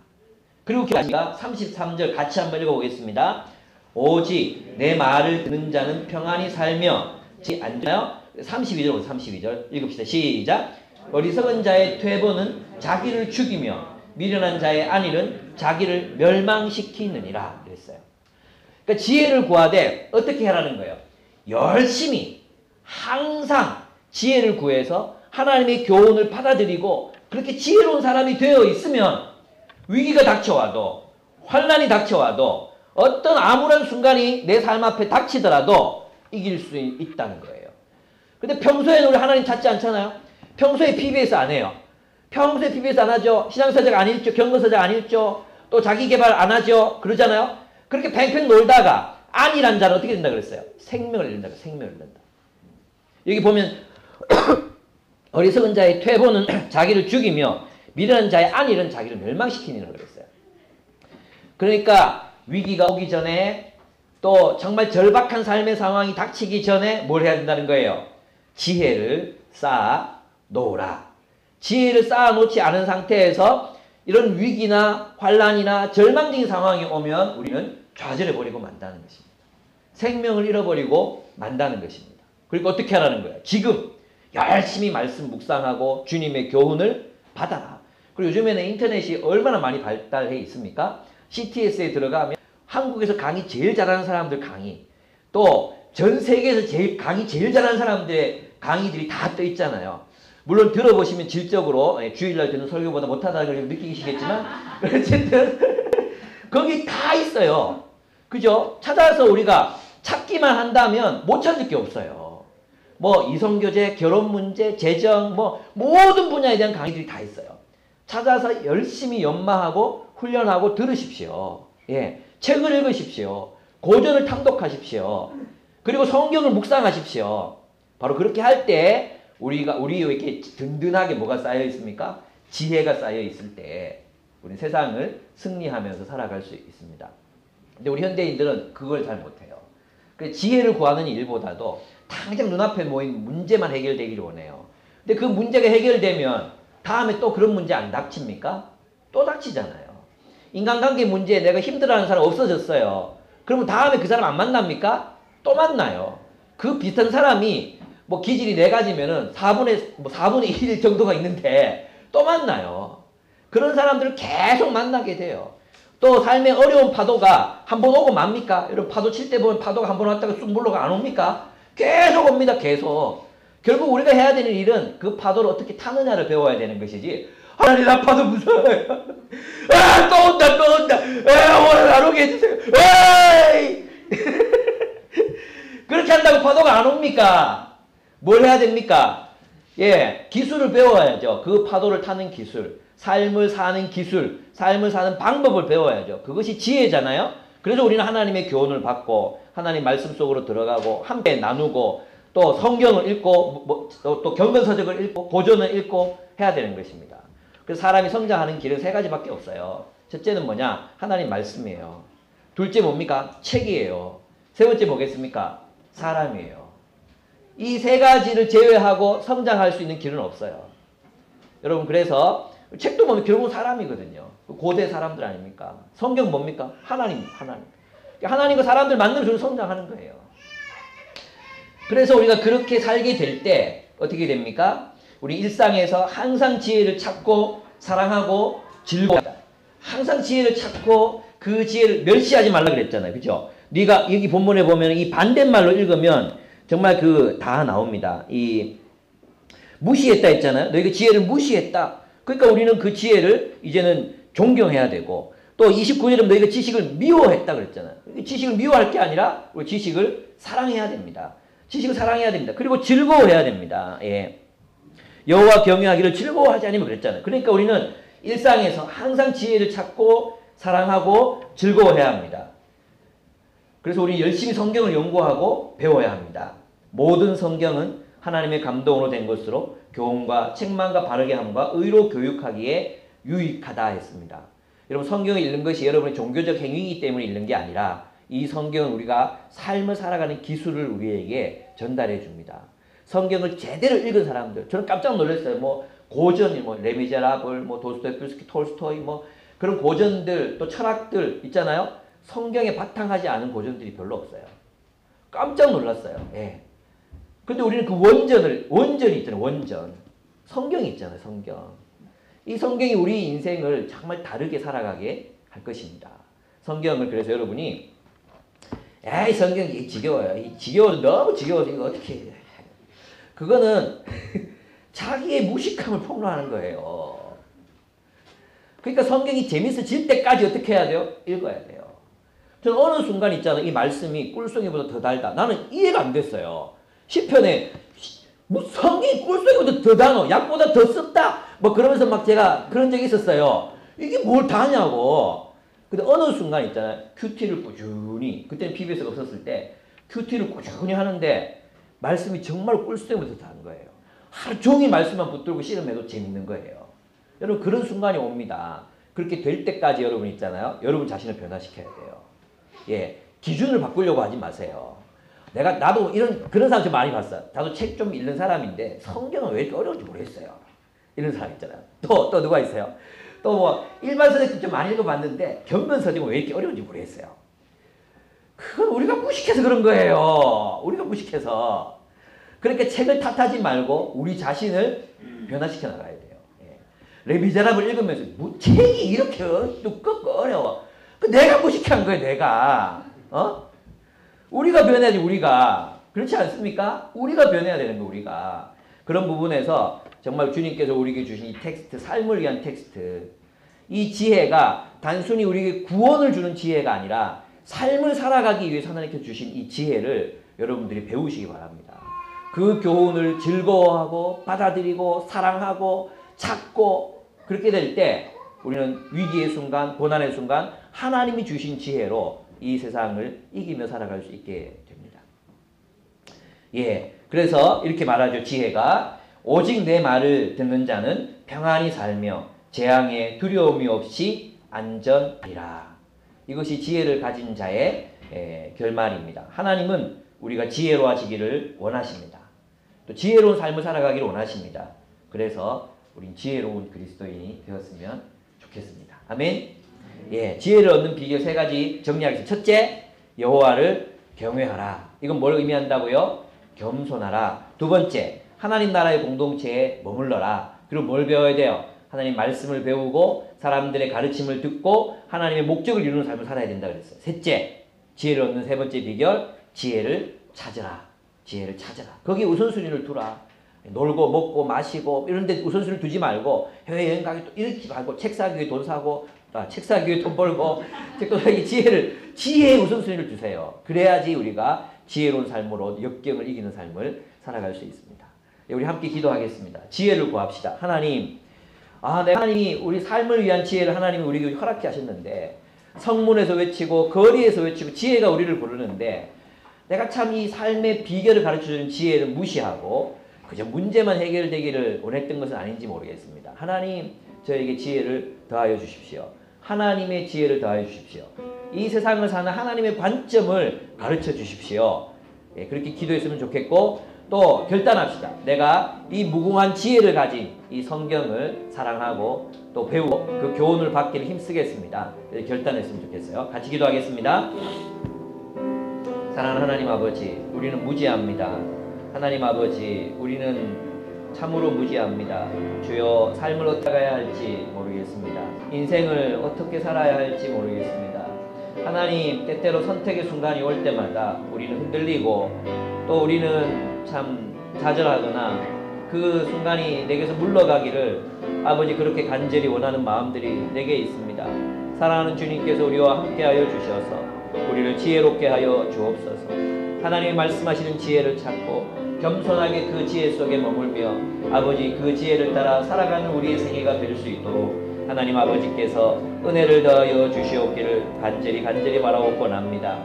[SPEAKER 2] 그리고 우리가 33절 같이 한번 읽어보겠습니다. 오직 내 말을 듣는 자는 평안히 살며 앉아요. 32절 읽읍시다. 시작. 어리석은 자의 퇴보는 자기를 죽이며 미련한 자의 안일은 자기를 멸망시키느니라 그랬어요. 그러니까 지혜를 구하되 어떻게 하라는 거예요? 열심히 항상 지혜를 구해서 하나님의 교훈을 받아들이고 그렇게 지혜로운 사람이 되어 있으면 위기가 닥쳐와도 환난이 닥쳐와도 어떤 아무런 순간이 내 삶 앞에 닥치더라도 이길 수 있다는 거예요. 근데 평소에는 우리 하나님 찾지 않잖아요. 평소에 PBS 안 해요. 평소에 PBS 안 하죠. 신앙서적 안 읽죠. 경건서적 안 읽죠. 또 자기개발 안 하죠. 그러잖아요. 그렇게 팽팽 놀다가 안이란 자는 어떻게 된다 그랬어요? 생명을 잃는다. 생명을 잃는다. 여기 보면 어리석은 자의 퇴보는 자기를 죽이며 미련한 자의 안일은 자기를 멸망시키는 그랬어요. 그러니까 위기가 오기 전에 또 정말 절박한 삶의 상황이 닥치기 전에 뭘 해야 된다는 거예요? 지혜를 쌓아 놓으라. 지혜를 쌓아 놓지 않은 상태에서 이런 위기나 환란이나 절망적인 상황이 오면 우리는 좌절해버리고 만다는 것입니다. 생명을 잃어버리고 만다는 것입니다. 그리고 어떻게 하라는 거예요? 지금 열심히 말씀 묵상하고 주님의 교훈을 받아라. 그리고 요즘에는 인터넷이 얼마나 많이 발달해 있습니까? CTS에 들어가면 한국에서 강의 제일 잘하는 사람들 강의, 또 전 세계에서 강의 제일 잘하는 사람들의 강의들이 다 떠 있잖아요. 물론 들어보시면 질적으로 주일날 듣는 설교보다 못하다는 걸 느끼시겠지만 어쨌든 거기 다 있어요. 그죠? 찾아서 우리가 찾기만 한다면 못 찾을 게 없어요. 뭐 이성교제, 결혼 문제, 재정, 뭐 모든 분야에 대한 강의들이 다 있어요. 찾아서 열심히 연마하고 훈련하고 들으십시오. 책을 읽으십시오. 고전을 탐독하십시오. 그리고 성경을 묵상하십시오. 바로 그렇게 할 때 우리에게 든든하게 뭐가 쌓여 있습니까? 지혜가 쌓여 있을 때 우리 세상을 승리하면서 살아갈 수 있습니다. 근데 우리 현대인들은 그걸 잘 못해요. 그래서 지혜를 구하는 일보다도 당장 눈앞에 모인 문제만 해결되기를 원해요. 근데 그 문제가 해결되면 다음에 또 그런 문제 안 닥칩니까? 또 닥치잖아요. 인간관계 문제에 내가 힘들어하는 사람 없어졌어요. 그러면 다음에 그 사람 안 만납니까? 또 만나요. 그 비슷한 사람이 뭐 기질이 4가지면은 4분의 1 정도가 있는데 또 만나요. 그런 사람들을 계속 만나게 돼요. 또 삶의 어려운 파도가 한 번 오고 맙니까? 여러분 파도 칠 때 보면 파도가 한 번 왔다가 쑥 물러가 안 옵니까? 계속 옵니다. 계속. 결국 우리가 해야 되는 일은 그 파도를 어떻게 타느냐를 배워야 되는 것이지. 하나님 나 파도 무서워요. 아, 또 온다, 또 온다. 아, 오늘 안 오게 해주세요. 에이! 그렇게 한다고 파도가 안 옵니까? 뭘 해야 됩니까? 예, 기술을 배워야죠. 그 파도를 타는 기술, 삶을 사는 기술, 삶을 사는 방법을 배워야죠. 그것이 지혜잖아요. 그래서 우리는 하나님의 교훈을 받고 하나님 말씀 속으로 들어가고 함께 나누고 또 성경을 읽고 또 경건서적을 읽고 고전을 읽고 해야 되는 것입니다. 그래서 사람이 성장하는 길은 3가지밖에 없어요. 첫째는 뭐냐? 하나님 말씀이에요. 둘째 뭡니까? 책이에요. 세 번째 뭐겠습니까? 사람이에요. 이 3가지를 제외하고 성장할 수 있는 길은 없어요. 여러분 그래서 책도 보면 결국은 사람이거든요. 고대 사람들 아닙니까? 성경 뭡니까? 하나님. 하나님과 사람들 만나면 우리는 성장하는 거예요. 그래서 우리가 그렇게 살게 될 때 어떻게 됩니까? 우리 일상에서 항상 지혜를 찾고 사랑하고 즐거워한다. 항상 지혜를 찾고 그 지혜를 멸시하지 말라 그랬잖아요. 그죠? 네가 여기 본문에 보면 이 반대말로 읽으면 정말 다 나옵니다. 이 무시했다 했잖아요. 너희가 지혜를 무시했다. 그러니까 우리는 그 지혜를 이제는 존경해야 되고 또 29절에 너희가 지식을 미워했다 그랬잖아요. 지식을 미워할 게 아니라 우리 지식을 사랑해야 됩니다. 지식을 사랑해야 됩니다. 그리고 즐거워해야 됩니다. 예. 여호와 경외하기를 즐거워하지 않으면 그랬잖아요. 그러니까 우리는 일상에서 항상 지혜를 찾고 사랑하고 즐거워해야 합니다. 그래서 우리 열심히 성경을 연구하고 배워야 합니다. 모든 성경은 하나님의 감동으로 된 것으로 교훈과 책망과 바르게 함과 의로 교육하기에 유익하다 했습니다. 여러분 성경을 읽는 것이 여러분의 종교적 행위이기 때문에 읽는 게 아니라 이 성경은 우리가 삶을 살아가는 기술을 우리에게 전달해 줍니다. 성경을 제대로 읽은 사람들, 저는 깜짝 놀랐어요. 고전이 레미제라블, 도스토옙스키, 톨스토이 그런 고전들 또 철학들 있잖아요. 성경에 바탕하지 않은 고전들이 별로 없어요. 깜짝 놀랐어요. 예. 근데 우리는 그 원전이 있잖아요. 원전. 성경이 있잖아요. 성경. 이 성경이 우리 인생을 정말 다르게 살아가게 할 것입니다. 성경을 그래서 여러분이 에이 성경이 지겨워요. 너무 지겨워서 이거 어떻게 해. 그거는 자기의 무식함을 폭로하는 거예요. 그러니까 성경이 재밌어질 때까지 어떻게 해야 돼요? 읽어야 돼요. 저는 어느 순간 있잖아요. 이 말씀이 꿀송이보다 더 달다. 나는 이해가 안 됐어요. 시편에 성경이 꿀송이보다 더 다노. 약보다 더 썩다. 그러면서 제가 그런 적이 있었어요. 이게 뭘 다냐고. 근데 어느 순간 있잖아요. 큐티를 꾸준히, 그때는 PBS가 없었을 때 큐티를 꾸준히 하는데 말씀이 정말 꿀송이보다 더 다른 거예요. 하루 종일 말씀만 붙들고 씨름해도 재밌는 거예요. 여러분 그런 순간이 옵니다. 그렇게 될 때까지 여러분 있잖아요. 여러분 자신을 변화시켜야 돼요. 예, 기준을 바꾸려고 하지 마세요. 나도 그런 사람 좀 많이 봤어요. 나도 책 좀 읽는 사람인데 성경은 왜 이렇게 어려운지 모르겠어요. 이런 사람 있잖아요. 또 누가 있어요? 또 일반 서적 좀 많이 읽어봤는데 경건 서적은 왜 이렇게 어려운지 모르겠어요. 그건 우리가 무식해서 그런 거예요. 우리가 무식해서. 그러니까 책을 탓하지 말고 우리 자신을 변화시켜 나가야 돼요. 예. 레미제라블을 읽으면서 책이 이렇게 두껍고 어려워. 내가 무식한 거예요. 내가. 우리가 변해야지. 우리가. 그렇지 않습니까? 우리가 변해야 되는 거 우리가. 그런 부분에서 정말 주님께서 우리에게 주신 이 텍스트, 삶을 위한 텍스트, 이 지혜가 단순히 우리에게 구원을 주는 지혜가 아니라 삶을 살아가기 위해서 하나님께서 주신 이 지혜를 여러분들이 배우시기 바랍니다. 그 교훈을 즐거워하고 받아들이고 사랑하고 찾고 그렇게 될 때 우리는 위기의 순간, 고난의 순간 하나님이 주신 지혜로 이 세상을 이기며 살아갈 수 있게 됩니다. 예, 그래서 이렇게 말하죠. 지혜가 오직 내 말을 듣는 자는 평안히 살며 재앙에 두려움이 없이 안전이라. 이것이 지혜를 가진 자의 결말입니다. 하나님은 우리가 지혜로워지기를 원하십니다. 또 지혜로운 삶을 살아가기를 원하십니다. 그래서 우린 지혜로운 그리스도인이 되었으면 좋겠습니다. 아멘. 예, 지혜를 얻는 비결 3가지 정리하겠습니다. 첫째, 여호와를 경외하라. 이건 뭘 의미한다고요? 겸손하라. 두 번째, 하나님 나라의 공동체에 머물러라. 그리고 뭘 배워야 돼요? 하나님 말씀을 배우고 사람들의 가르침을 듣고 하나님의 목적을 이루는 삶을 살아야 된다 그랬어요. 셋째, 지혜를 얻는 3번째 비결, 지혜를 찾으라. 지혜를 찾으라. 거기 우선순위를 두라. 놀고 먹고 마시고 이런 데 우선순위를 두지 말고 해외여행 가기 또 이렇게 말고 책 사기 위해 돈 사고 책 사기 위해 돈 벌고 책도 사기 지혜의 우선순위를 주세요. 그래야지 우리가 지혜로운 삶으로 역경을 이기는 삶을 살아갈 수 있습니다. 우리 함께 기도하겠습니다. 지혜를 구합시다. 하나님, 하나님이 우리 삶을 위한 지혜를 하나님이 우리에게 허락해 하셨는데 성문에서 외치고 거리에서 외치고 지혜가 우리를 부르는데 내가 참 이 삶의 비결을 가르쳐주는 지혜를 무시하고 그저 문제만 해결되기를 원했던 것은 아닌지 모르겠습니다. 하나님, 저에게 지혜를 더하여 주십시오. 하나님의 지혜를 더하여 주십시오. 이 세상을 사는 하나님의 관점을 가르쳐 주십시오. 예, 그렇게 기도했으면 좋겠고 또 결단합시다. 내가 이 무궁한 지혜를 가진 이 성경을 사랑하고 또 배우고 그 교훈을 받기를 힘쓰겠습니다. 결단했으면 좋겠어요. 같이 기도하겠습니다. 사랑하는 하나님 아버지, 우리는 무지합니다. 하나님 아버지, 우리는 참으로 무지합니다. 주여, 삶을 어떻게 가야 할지 모르겠습니다. 인생을 어떻게 살아야 할지 모르겠습니다. 하나님, 때때로 선택의 순간이 올 때마다 우리는 흔들리고 또 우리는 참 좌절하거나 그 순간이 내게서 물러가기를 아버지 그렇게 간절히 원하는 마음들이 내게 있습니다. 사랑하는 주님께서 우리와 함께하여 주셔서 우리를 지혜롭게 하여 주옵소서. 하나님이 말씀하시는 지혜를 찾고 겸손하게 그 지혜 속에 머물며 아버지 그 지혜를 따라 살아가는 우리의 생애가 될 수 있도록 하나님 아버지께서 은혜를 더하여 주시옵기를 간절히 바라옵고 원합니다.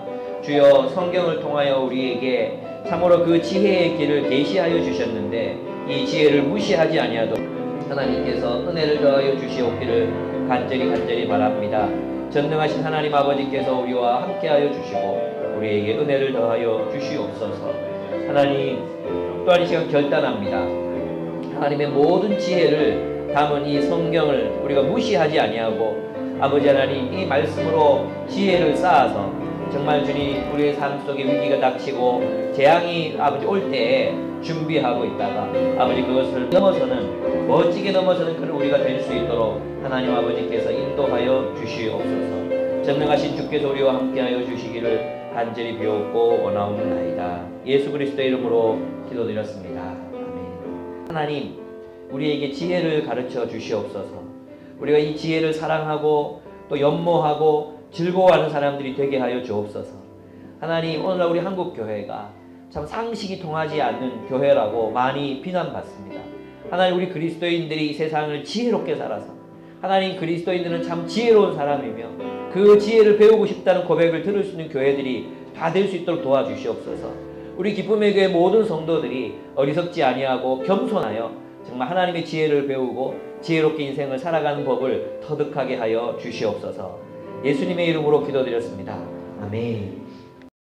[SPEAKER 2] 주여, 성경을 통하여 우리에게 참으로 그 지혜의 길을 계시하여 주셨는데 이 지혜를 무시하지 아니하도록 하나님께서 은혜를 더하여 주시옵기를 간절히 바랍니다. 전능하신 하나님 아버지께서 우리와 함께하여 주시고 우리에게 은혜를 더하여 주시옵소서. 하나님, 또한 이 시간 결단합니다. 하나님의 모든 지혜를 담은 이 성경을 우리가 무시하지 아니하고 아버지 하나님, 이 말씀으로 지혜를 쌓아서 정말 주님, 우리의 삶 속에 위기가 닥치고 재앙이 아버지 올 때에 준비하고 있다가 아버지 그것을 넘어서는 멋지게 넘어서는 그런 우리가 될 수 있도록 하나님 아버지께서 인도하여 주시옵소서. 전능하신 주께서 우리와 함께하여 주시기를 간절히 비옵고 원하옵나이다. 예수 그리스도의 이름으로 기도드렸습니다. 아멘. 하나님, 우리에게 지혜를 가르쳐 주시옵소서. 우리가 이 지혜를 사랑하고 또 연모하고 즐거워하는 사람들이 되게 하여 주옵소서. 하나님, 오늘날 우리 한국교회가 참 상식이 통하지 않는 교회라고 많이 비난받습니다. 하나님, 우리 그리스도인들이 이 세상을 지혜롭게 살아서 하나님, 그리스도인들은 참 지혜로운 사람이며 그 지혜를 배우고 싶다는 고백을 들을 수 있는 교회들이 다 될 수 있도록 도와주시옵소서. 우리 기쁨의 교회 모든 성도들이 어리석지 아니하고 겸손하여 정말 하나님의 지혜를 배우고 지혜롭게 인생을 살아가는 법을 터득하게 하여 주시옵소서. 예수님의 이름으로 기도드렸습니다. 아멘.